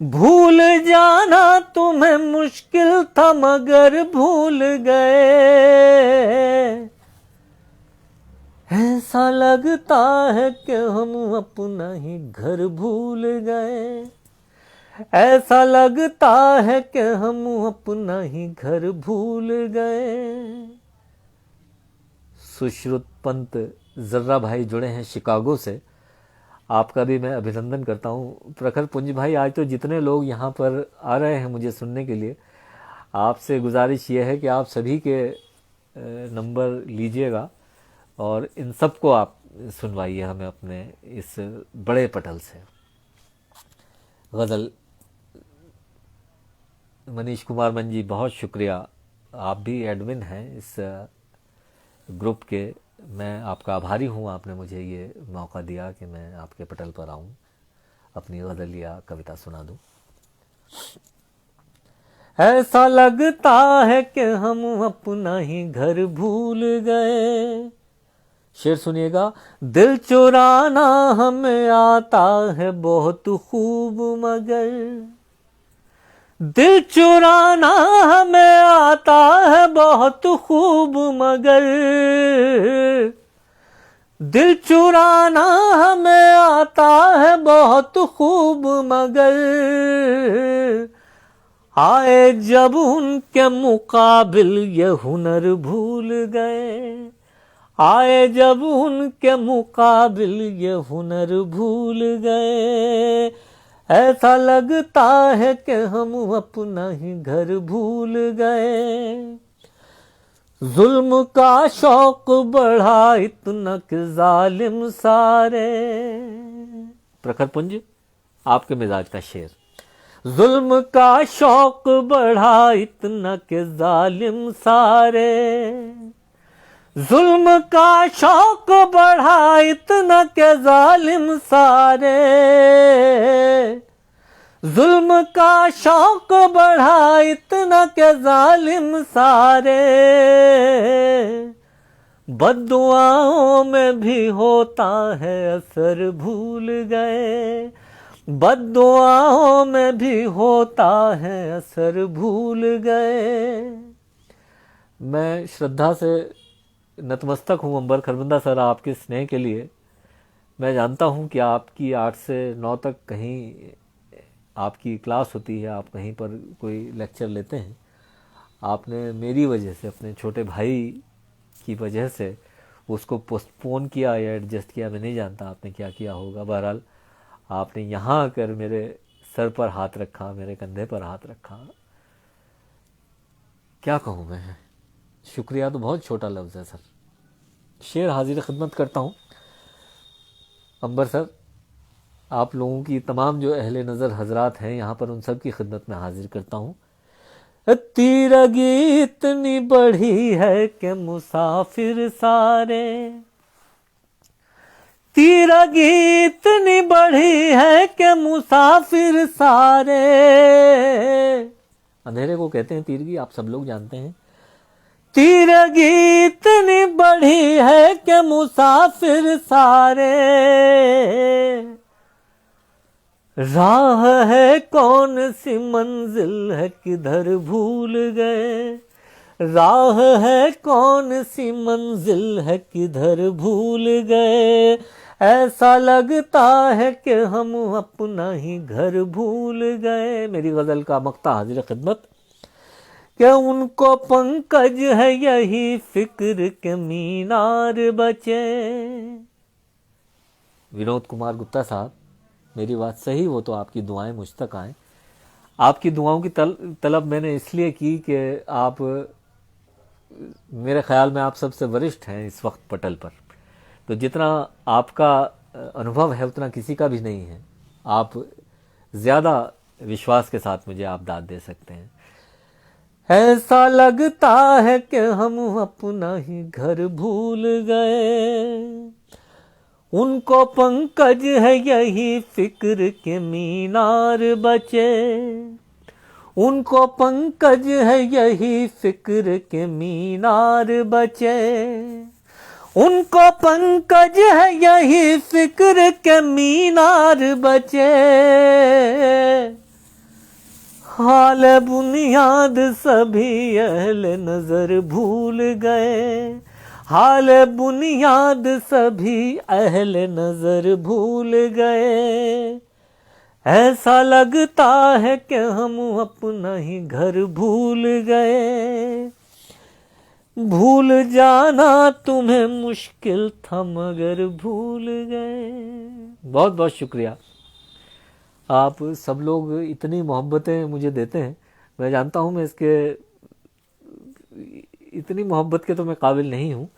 भूल जाना तुम्हें मुश्किल था मगर भूल गए। ऐसा लगता है कि हम अपना ही घर भूल गए, ऐसा लगता है कि हम अपना ही घर भूल गए। सुश्रुत पंत जर्रा भाई जुड़े हैं शिकागो से, आपका भी मैं अभिनंदन करता हूँ। प्रखर पुंज भाई, आज तो जितने लोग यहाँ पर आ रहे हैं मुझे सुनने के लिए, आपसे गुजारिश ये है कि आप सभी के नंबर लीजिएगा और इन सबको आप सुनवाइए हमें अपने इस बड़े पटल से। गज़ल मनीष कुमार मन जी, बहुत शुक्रिया, आप भी एडमिन हैं इस ग्रुप के। मैं आपका आभारी हूँ, आपने मुझे ये मौका दिया कि मैं आपके पटल पर आऊँ, अपनी गज़ल या कविता सुना दूँ। ऐसा लगता है कि हम अपना ही घर भूल गए। शेर सुनिएगा। दिल चुराना हमें आता है बहुत खूब, मगर दिल चुराना हमें आता है बहुत खूब, मगर दिल चुराना हमें आता है बहुत खूब, मगर आए जब उनके मुकाबिल ये हुनर भूल गए, आए जब उनके मुकाबिल ये हुनर भूल गए। ऐसा लगता है कि हम अपना ही घर भूल गए। जुल्म का शौक बढ़ा इतना कि जालिम सारे। प्रखर पुंज, आपके मिजाज का शेर। जुल्म का शौक बढ़ा इतना कि जालिम सारे, जुल्म का शौक बढ़ा इतना के जालिम सारे, जुल्म का शौक बढ़ा इतना के जालिम सारे। बद्दुआओं में भी होता है असर भूल गए, बद्दुआओं में भी होता है असर भूल गए। मैं श्रद्धा से नतमस्तक हूँ अंबर खरबंदा सर आपके स्नेह के लिए। मैं जानता हूँ कि आपकी 8 से 9 तक कहीं आपकी क्लास होती है, आप कहीं पर कोई लेक्चर लेते हैं। आपने मेरी वजह से, अपने छोटे भाई की वजह से उसको पोस्टपोन किया या एडजस्ट किया, मैं नहीं जानता आपने क्या किया होगा। बहरहाल आपने यहाँ आकर मेरे सर पर हाथ रखा, मेरे कंधे पर हाथ रखा। क्या कहूँ मैं, शुक्रिया तो बहुत छोटा लफ्ज़ है सर। शेर हाजिर खिदमत करता हूँ। अंबर सर, आप लोगों की तमाम जो अहले नज़र हजरात हैं यहाँ पर, उन सब की खिदमत में हाजिर करता हूँ। तीरगी इतनी बढ़ी है कि मुसाफिर सारे, तीरगी इतनी बढ़ी है कि मुसाफिर सारे। अंधेरे को कहते हैं तीरगी, आप सब लोग जानते हैं। तीरगी इतनी बढ़ी है कि मुसाफिर सारे, राह है कौन सी मंजिल है किधर भूल गए, राह है कौन सी मंजिल है किधर भूल गए। ऐसा लगता है कि हम अपना ही घर भूल गए। मेरी गज़ल का मक्ता हाजिर खिदमत। क्या उनको पंकज है यही फिक्र के मीनार बचे। विनोद कुमार गुप्ता साहब, मेरी बात सही हो तो आपकी दुआएं मुझ तक आएँ। आपकी दुआओं की तलब मैंने इसलिए की कि आप, मेरे ख्याल में आप सबसे वरिष्ठ हैं इस वक्त पटल पर, तो जितना आपका अनुभव है उतना किसी का भी नहीं है। आप ज़्यादा विश्वास के साथ मुझे आप दाद दे सकते हैं। ऐसा लगता है कि हम अपना ही घर भूल गए, उनको पंकज है यही फिक्र के मीनार बचे, उनको पंकज है यही फिक्र के मीनार बचे, उनको पंकज है यही फिक्र के मीनार बचे। हाल बुनियाद सभी अहले नजर भूल गए, हाल बुनियाद सभी अहले नजर भूल गए। ऐसा लगता है कि हम अपना ही घर भूल गए। भूल जाना तुम्हें मुश्किल था मगर भूल गए। बहुत बहुत शुक्रिया। आप सब लोग इतनी मोहब्बतें मुझे देते हैं। मैं जानता हूँ मैं इसके इतनी मोहब्बत के तो मैं काबिल नहीं हूँ,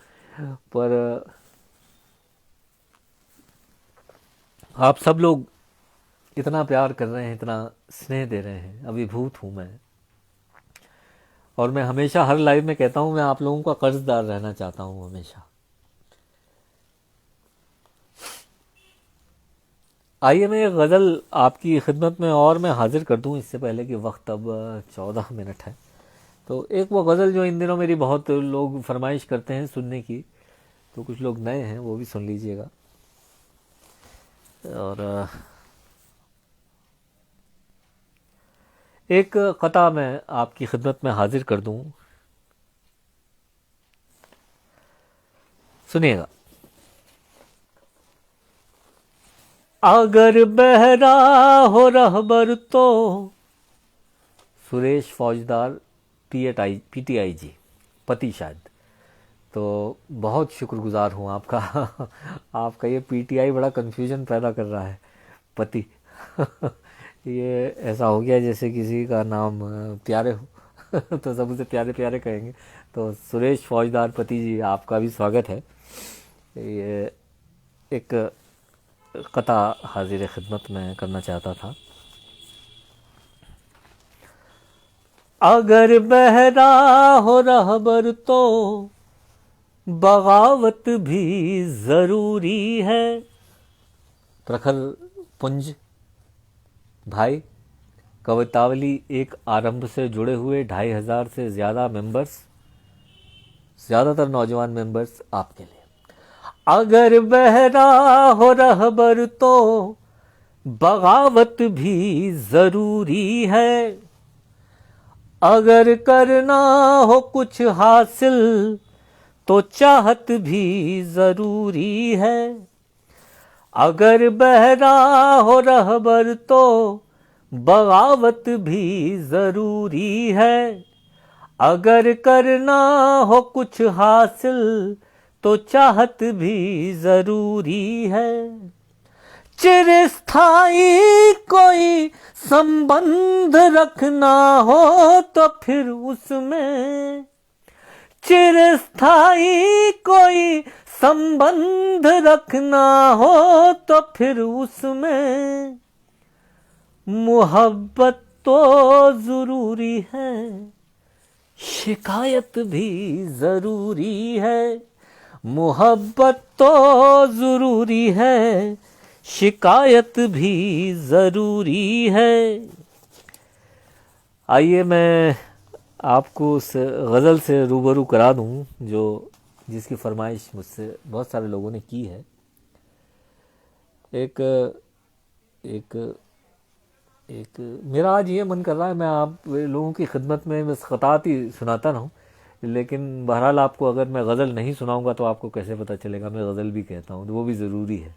पर आप सब लोग इतना प्यार कर रहे हैं, इतना स्नेह दे रहे हैं, अभिभूत हूँ मैं। और मैं हमेशा हर लाइव में कहता हूँ मैं आप लोगों का कर्जदार रहना चाहता हूँ हमेशा। आइए मैं एक गज़ल आपकी खिदमत में और मैं हाजिर कर दूं इससे पहले कि वक्त अब 14 मिनट है। तो एक वो गज़ल जो इन दिनों मेरी बहुत लोग फरमाइश करते हैं सुनने की, तो कुछ लोग नए हैं वो भी सुन लीजिएगा। और एक कता मैं आपकी खिदमत में हाजिर कर दूं, सुनिएगा। अगर बहरा हो रहबर तो, सुरेश फौजदार पीटीआई जी, पति शायद। तो बहुत शुक्रगुजार हूँ आपका। आपका ये पीटीआई बड़ा कन्फ्यूजन पैदा कर रहा है, पति। ये ऐसा हो गया जैसे किसी का नाम प्यारे हो। तो सब उसे प्यारे प्यारे कहेंगे। तो सुरेश फौजदार पति जी, आपका भी स्वागत है। ये एक कथा हाजिर खिदमत में करना चाहता था। अगर बहरा हो रहबर तो बगावत भी ज़रूरी है। प्रखर पुंज भाई, कवितावली एक आरंभ से जुड़े हुए 2500 से ज़्यादा मेंबर्स, ज़्यादातर नौजवान मेंबर्स आपके लिए। अगर बहरा हो रहबर तो बगावत भी ज़रूरी है। अगर करना हो कुछ हासिल तो चाहत भी ज़रूरी है। अगर बहरा हो रहबर तो बगावत भी ज़रूरी है। अगर करना हो कुछ हासिल तो चाहत भी ज़रूरी है। चिरस्थायी कोई संबंध रखना हो तो फिर उसमें, चिरस्थायी कोई संबंध रखना हो तो फिर उसमें मोहब्बत तो ज़रूरी है, शिकायत भी ज़रूरी है। मोहब्बत तो ज़रूरी है, शिकायत भी ज़रूरी है। आइए मैं आपको उस गज़ल से रूबरू करा दूं जिसकी फरमाइश मुझसे बहुत सारे लोगों ने की है। एक एक एक मेरा आज ये मन कर रहा है मैं आप लोगों की खिदमत में बस ख़तात ही सुनाता रहूं, लेकिन बहरहाल आपको अगर मैं गज़ल नहीं सुनाऊंगा तो आपको कैसे पता चलेगा मैं गज़ल भी कहता हूं, तो वो भी ज़रूरी है।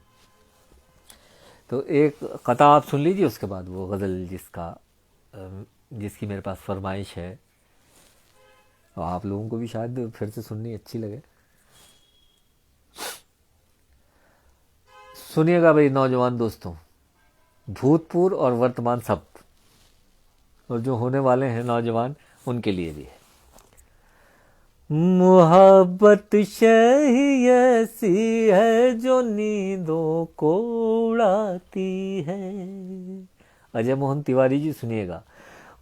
तो एक कथा आप सुन लीजिए, उसके बाद वो गज़ल जिसकी मेरे पास फरमाइश है, और आप लोगों को भी शायद फिर से सुननी अच्छी लगे। सुनिएगा भाई नौजवान दोस्तों, भूतपूर्व और वर्तमान सब, और जो होने वाले हैं नौजवान उनके लिए भी है। मोहब्बत शही ऐसी है जो नींदों को उड़ाती है। अजय मोहन तिवारी जी सुनिएगा।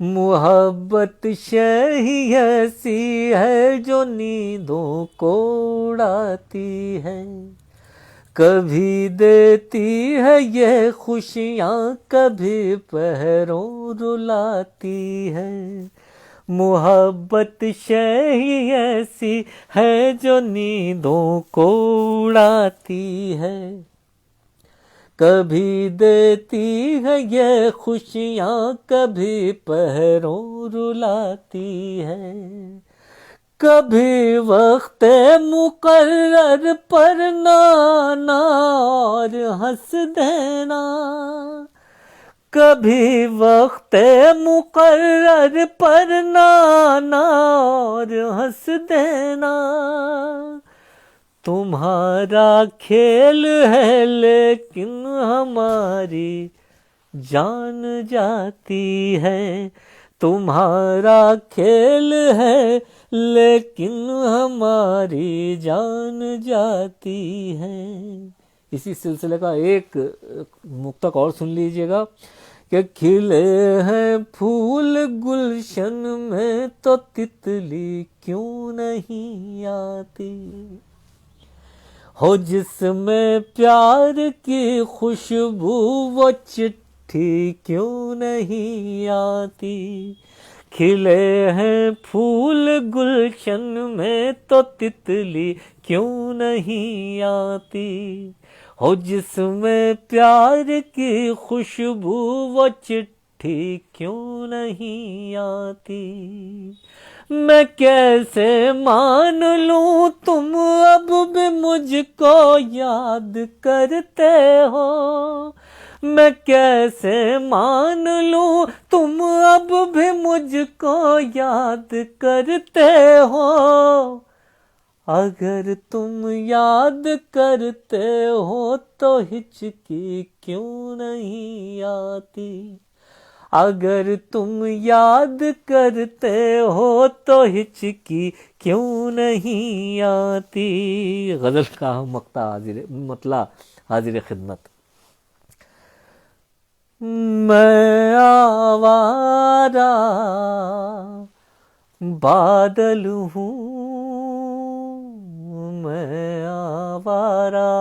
मोहब्बत शही ऐसी है जो नींदों को उड़ाती है। कभी देती है ये खुशियाँ, कभी पहरों रुलाती है। मोहब्बत शही ऐसी है जो नींदों को उड़ाती है। कभी देती है ये खुशियाँ, कभी पहरों रुलाती है। कभी वक्त मुकर्रर पर नाना और हंस देना, कभी वक्त मुकर्रर पर नाना और हंस देना। तुम्हारा खेल है लेकिन हमारी जान जाती है, तुम्हारा खेल है लेकिन हमारी जान जाती है। इसी सिलसिले का एक मुक्तक और सुन लीजिएगा कि खिले हैं फूल गुलशन में तो तितली क्यों नहीं आती, हो जिसमें प्यार की खुशबू वो चिट्ठी क्यों नहीं आती। खिले हैं फूल गुलशन में तो तितली क्यों नहीं आती, हो जिसमें प्यार की खुशबू वो चिट्ठी क्यों नहीं आती। मैं कैसे मान लूं तुम अब भी मुझको याद करते हो, मैं कैसे मान लूं तुम अब भी मुझको याद करते हो। अगर तुम याद करते हो तो हिचकी क्यों नहीं आती, अगर तुम याद करते हो तो हिचकी क्यों नहीं आती। गजल का मक्ता हाजिर मतला हाजिर खिदमत। मैं आवारा बादल हूँ, मैं आवारा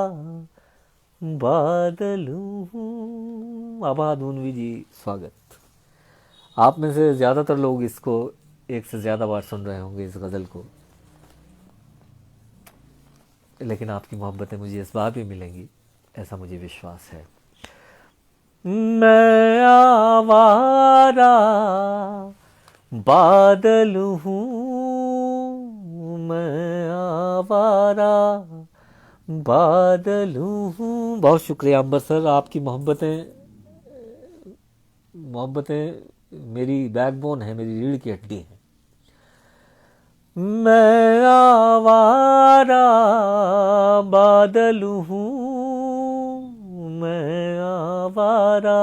बादल हूँ। आबाद उनवी जी स्वागत। आप में से ज़्यादातर लोग इसको एक से ज़्यादा बार सुन रहे होंगे इस गज़ल को, लेकिन आपकी मोहब्बतें मुझे इस बार भी मिलेंगी, ऐसा मुझे विश्वास है। मैं आवारा बादल हूँ, मैं आवारा बादल हूँ। बहुत शुक्रिया अंबर सर, आपकी मोहब्बतें मेरी बैकबोन है, मेरी रीढ़ की हड्डी है। मैं आवारा बादल हूँ, मैं आवारा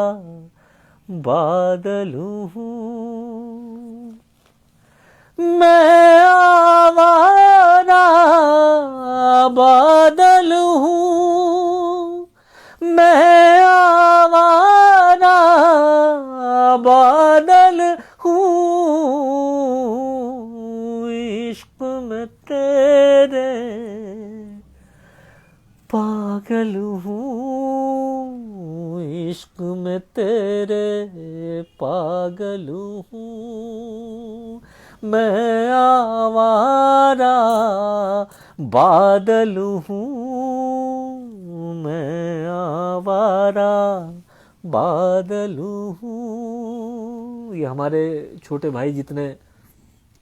बादल हूँ, मैं आवारा बादल हूँ, मैं आवारा बादल हूँ। इश्क में तेरे पागल हूँ, इश्क में तेरे पागल हूँ। मैं आवारा बादल हूँ, मैं आवारा बादल हूँ। ये हमारे छोटे भाई, जितने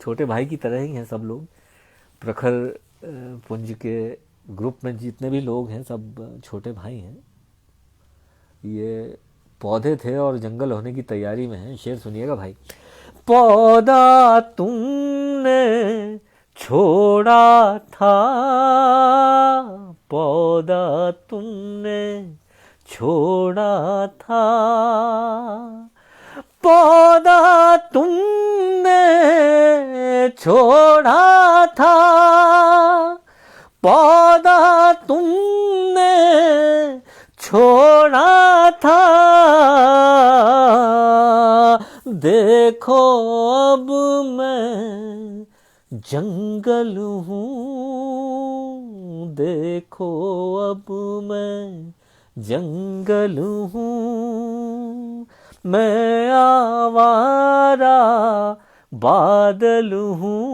छोटे भाई की तरह ही हैं सब लोग। प्रखर पुंज के ग्रुप में जितने भी लोग हैं सब छोटे भाई हैं। ये पौधे थे और जंगल होने की तैयारी में हैं। शेर सुनिएगा भाई। पौधा तुमने छोड़ा था, पौधा तुमने छोड़ा था, पौधा तुमने छोड़ा था, पौधा तुमने छोड़ा था। देखो अब मैं जंगल हूँ, देखो अब मैं जंगल हूँ। मैं आवारा बादल हूँ,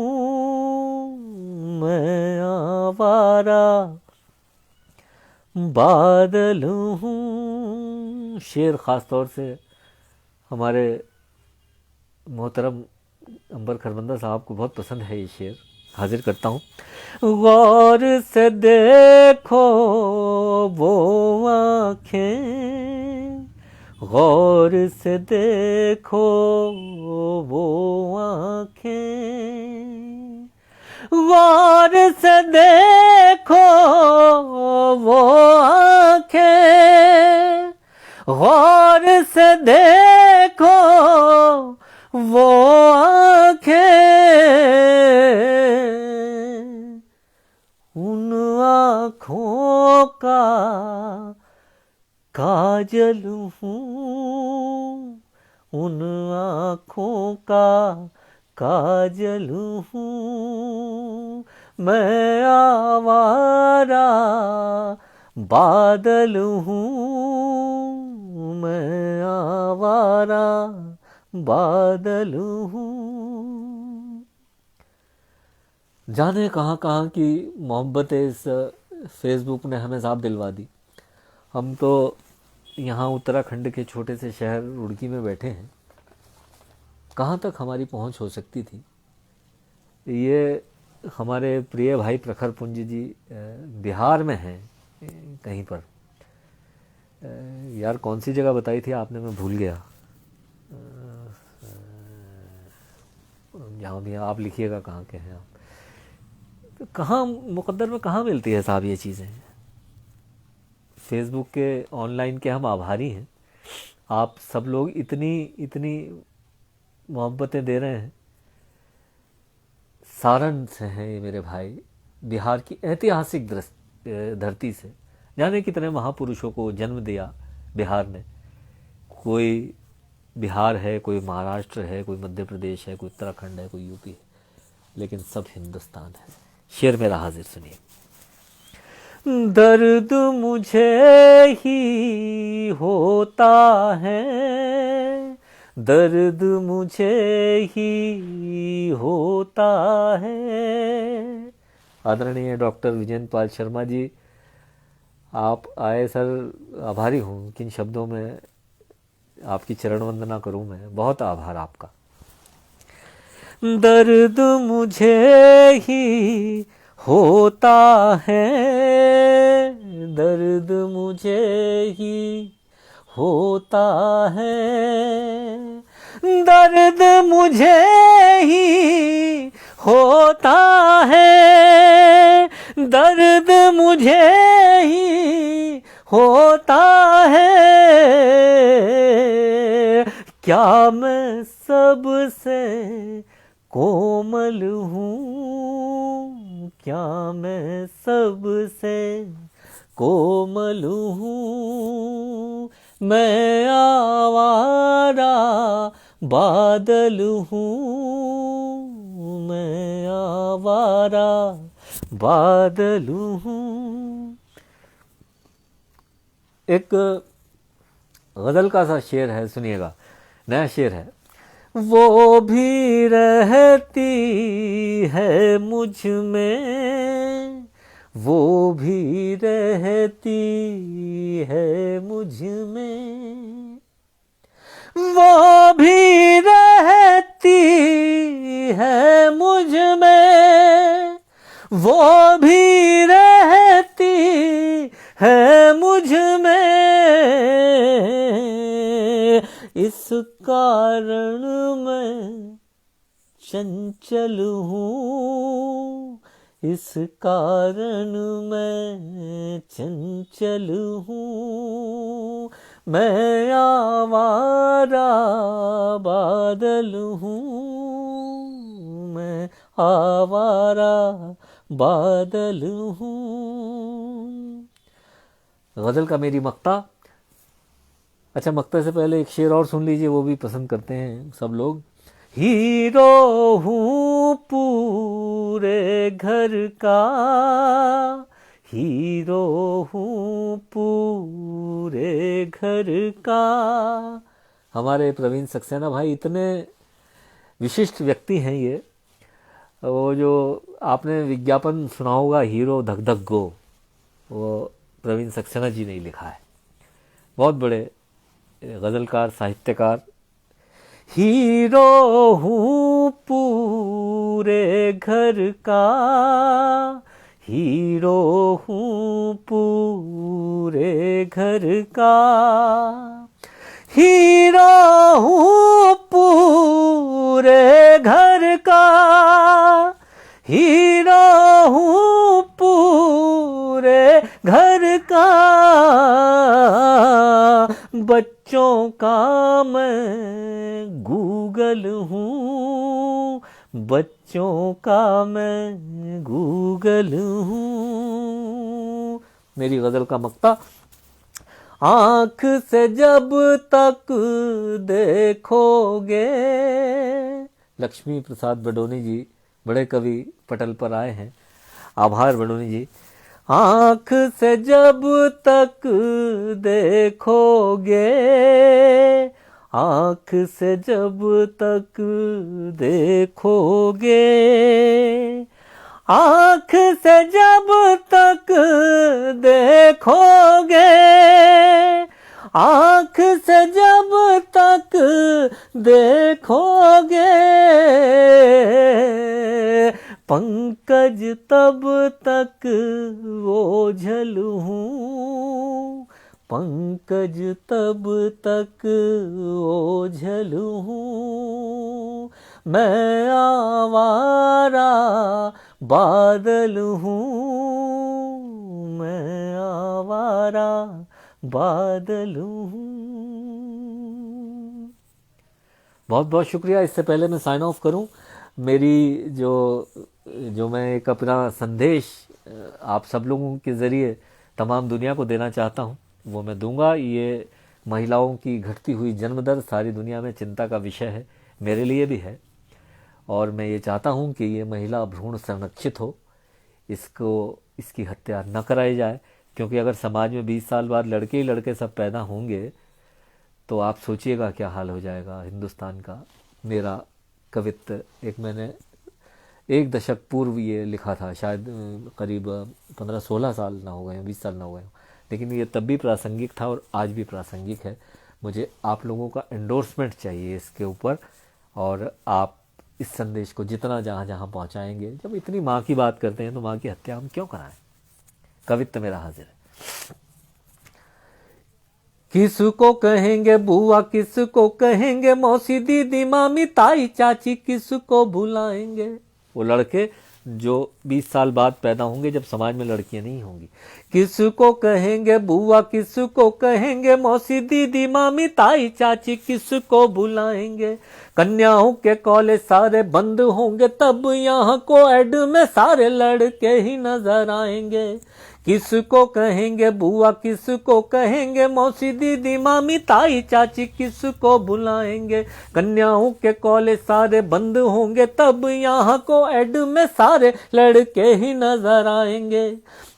मैं आवारा बादल हूँ। शेर ख़ास तौर से हमारे मोहतरम अंबर खरबंदा साहब को बहुत पसंद है ये शेर। हाजिर करता हूँ। गौर से देखो वो आँखें, गौर से देखो वो आँखें, गौर से देखो वो आँखें, गौर से देखो वो आँखें, उन आँखों का काजल हूँ, उन आँखों का काजल हूँ, मैं आवारा बादल हूँ, मैं आवारा बादल हूँ। जाने कहाँ कहाँ की मोहब्बतें इस फेसबुक ने हमें साफ दिलवा दी। हम तो यहाँ उत्तराखंड के छोटे से शहर रुड़की में बैठे हैं, कहाँ तक हमारी पहुँच हो सकती थी। ये हमारे प्रिय भाई प्रखर पुंज जी बिहार में हैं कहीं पर, यार कौन सी जगह बताई थी आपने, मैं भूल गया। जहाँ भी आप लिखिएगा कहाँ के हैं आप। तो कहाँ मुकद्दर में कहाँ मिलती है साहब ये चीज़ें। फेसबुक के ऑनलाइन के हम आभारी हैं, आप सब लोग इतनी इतनी मोहब्बतें दे रहे हैं। सारण से हैं ये मेरे भाई, बिहार की ऐतिहासिक धरती से, जाने कितने महापुरुषों को जन्म दिया बिहार ने। कोई बिहार है, कोई महाराष्ट्र है, कोई मध्य प्रदेश है, कोई उत्तराखंड है, कोई यूपी है, लेकिन सब हिंदुस्तान है। शेर मेरा हाजिर सुनिए। दर्द मुझे ही होता है, दर्द मुझे ही होता है। आदरणीय डॉक्टर विजेंद्र पाल शर्मा जी, आप आए सर, आभारी हूँ। किन शब्दों में आपकी चरण वंदना करूँ मैं, बहुत आभार आपका। दर्द मुझे ही होता है, दर्द मुझे ही होता है, दर्द मुझे ही होता है, दर्द मुझे ही होता है। क्या मैं सबसे कोमल हूँ, क्या मैं सबसे कोमल हूँ, मैं आवारा बादल हूँ, मैं आवारा बादल हूँ। एक गज़ल का सा शेर है, सुनिएगा, नया शेर है। वो भी रहती है मुझ में, वो भी रहती है मुझ में, वो भी रहती है मुझ में, वो भी रहती है मुझ में, इस कारण मैं चंचल हूँ, इस कारण मैं चंचल हूँ, मैं आवारा बादल हूँ, मैं आवारा बादल हूँ। गज़ल का मेरी मक्ता। अच्छा, मक्ता से पहले एक शेर और सुन लीजिए, वो भी पसंद करते हैं सब लोग। हीरो हूँ पूरे घर का, हीरो हूँ पूरे घर का। हमारे प्रवीण सक्सेना भाई इतने विशिष्ट व्यक्ति हैं ये। वो जो आपने विज्ञापन सुना होगा, हीरो धक धक गो, वो प्रवीण सक्सेना जी ने ही लिखा है। बहुत बड़े गज़लकार, साहित्यकार। हीरो हूँ पूरे घर का, हीरो हूँ पूरे घर का, हीरो हूँ पूरे घर का, हीरो हूँ पूरे घर का। बच्चों का मैं गूगल हूँ, बच्चों का मैं गूगल हूँ। मेरी गज़ल का मक्ता। आँख से जब तक देखोगे, लक्ष्मी प्रसाद बडोनी जी बड़े कवि पटल पर आए हैं, आभार बडोनी जी। आँख से जब तक देखोगे, आँख से जब तक देखोगे, आँख से जब तक देखोगे, आँख से जब तक देखोगे, पंकज तब तक ओझल हूँ, पंकज तब तक ओझल हूँ। मैं आवारा बादल हूँ, मैं आवारा बादल हूँ। बहुत बहुत शुक्रिया। इससे पहले मैं साइन ऑफ करूं, मेरी जो मैं एक अपना संदेश आप सब लोगों के ज़रिए तमाम दुनिया को देना चाहता हूं, वो मैं दूंगा। ये महिलाओं की घटती हुई जन्म दर सारी दुनिया में चिंता का विषय है, मेरे लिए भी है। और मैं ये चाहता हूं कि ये महिला भ्रूण संरक्षित हो, इसकी हत्या न कराई जाए, क्योंकि अगर समाज में 20 साल बाद लड़के ही लड़के सब पैदा होंगे तो आप सोचिएगा क्या हाल हो जाएगा हिंदुस्तान का। मेरा कवित्व मैंने 1 दशक पूर्व ये लिखा था, शायद करीब 15-16 साल ना हो गए, 20 साल ना हो गए, लेकिन ये तब भी प्रासंगिक था और आज भी प्रासंगिक है। मुझे आप लोगों का एंडोर्समेंट चाहिए इसके ऊपर, और आप इस संदेश को जितना जहाँ जहाँ पहुँचाएंगे। जब इतनी माँ की बात करते हैं तो माँ की हत्या हम क्यों कराएं। कवित्व मेरा हाजिर है। किसको कहेंगे बुआ, किसको कहेंगे मौसी, दीदी, मामी, ताई, चाची, किसको भुलाएंगे। वो लड़के जो 20 साल बाद पैदा होंगे जब समाज में लड़कियां नहीं होंगी। किसको कहेंगे बुआ, किसको कहेंगे मौसी, दीदी, मामी, ताई, चाची, किसको भुलाएंगे। कन्याओं के कॉलेज सारे बंद होंगे, तब यहाँ को एड में सारे लड़के ही नजर आएंगे। किसको कहेंगे बुआ, किसको कहेंगे मौसी, दीदी, मामी, ताई, चाची, किसको भुलाएंगे। कन्याओं के कॉलेज सारे बंद होंगे, तब यहाँ को एड में सारे लड़के ही नजर आएंगे।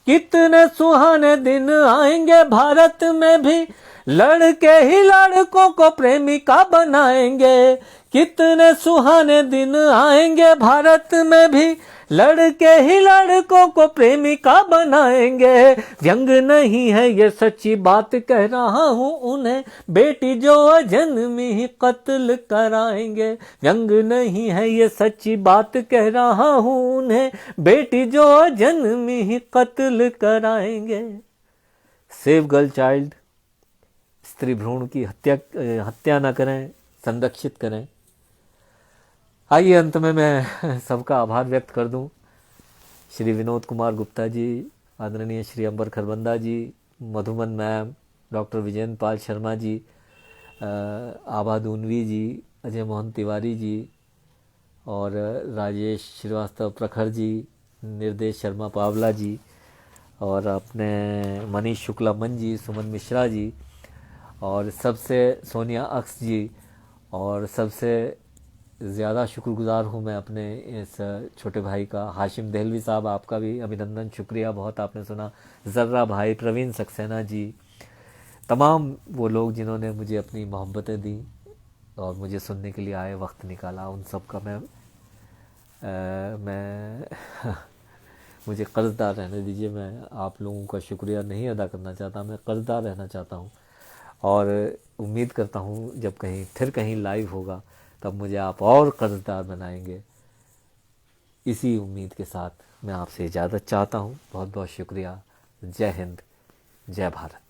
कितने सुहाने दिन आएंगे, भारत में भी लड़के ही लड़कों को प्रेमिका बनाएंगे। कितने सुहाने दिन आएंगे, भारत में भी लड़के ही लड़कों को प्रेमिका बनाएंगे। व्यंग नहीं है ये सच्ची बात कह रहा हूँ उन्हें, बेटी जो जन्मी ही कत्ल कराएंगे। व्यंग नहीं है ये सच्ची बात कह रहा हूँ उन्हें, बेटी जो जन्मी ही कत्ल कराएंगे। सेव गर्ल चाइल्ड, स्त्री भ्रूण की हत्या न करें, संरक्षित करें। आइए अंत में मैं सबका आभार व्यक्त कर दूं। श्री विनोद कुमार गुप्ता जी, आदरणीय श्री अंबर खरबंदा जी, मधुमन मैम, डॉक्टर विजयन पाल शर्मा जी, आभा दूनवी जी, अजय मोहन तिवारी जी, और राजेश श्रीवास्तव प्रखर जी, निर्देश शर्मा पावला जी, और अपने मनीष शुक्ला मन जी, सुमन मिश्रा जी, और सबसे सोनिया अक्स जी, और सबसे ज़्यादा शुक्रगुजार हूँ मैं अपने इस छोटे भाई का, हाशिम दहलवी साहब, आपका भी अभिनंदन, शुक्रिया बहुत, आपने सुना। ज़र्रा भाई, प्रवीण सक्सेना जी, तमाम वो लोग जिन्होंने मुझे अपनी मोहब्बतें दी और मुझे सुनने के लिए आए, वक्त निकाला, उन सब का मैं मुझे कर्ज़दार रहने दीजिए। मैं आप लोगों का शुक्रिया नहीं अदा करना चाहता, मैं कर्ज़दार रहना चाहता हूँ। और उम्मीद करता हूँ जब कहीं फिर कहीं लाइव होगा तब मुझे आप और कर्जदार बनाएंगे। इसी उम्मीद के साथ मैं आपसे इजाज़त चाहता हूँ। बहुत बहुत शुक्रिया। जय हिंद, जय भारत।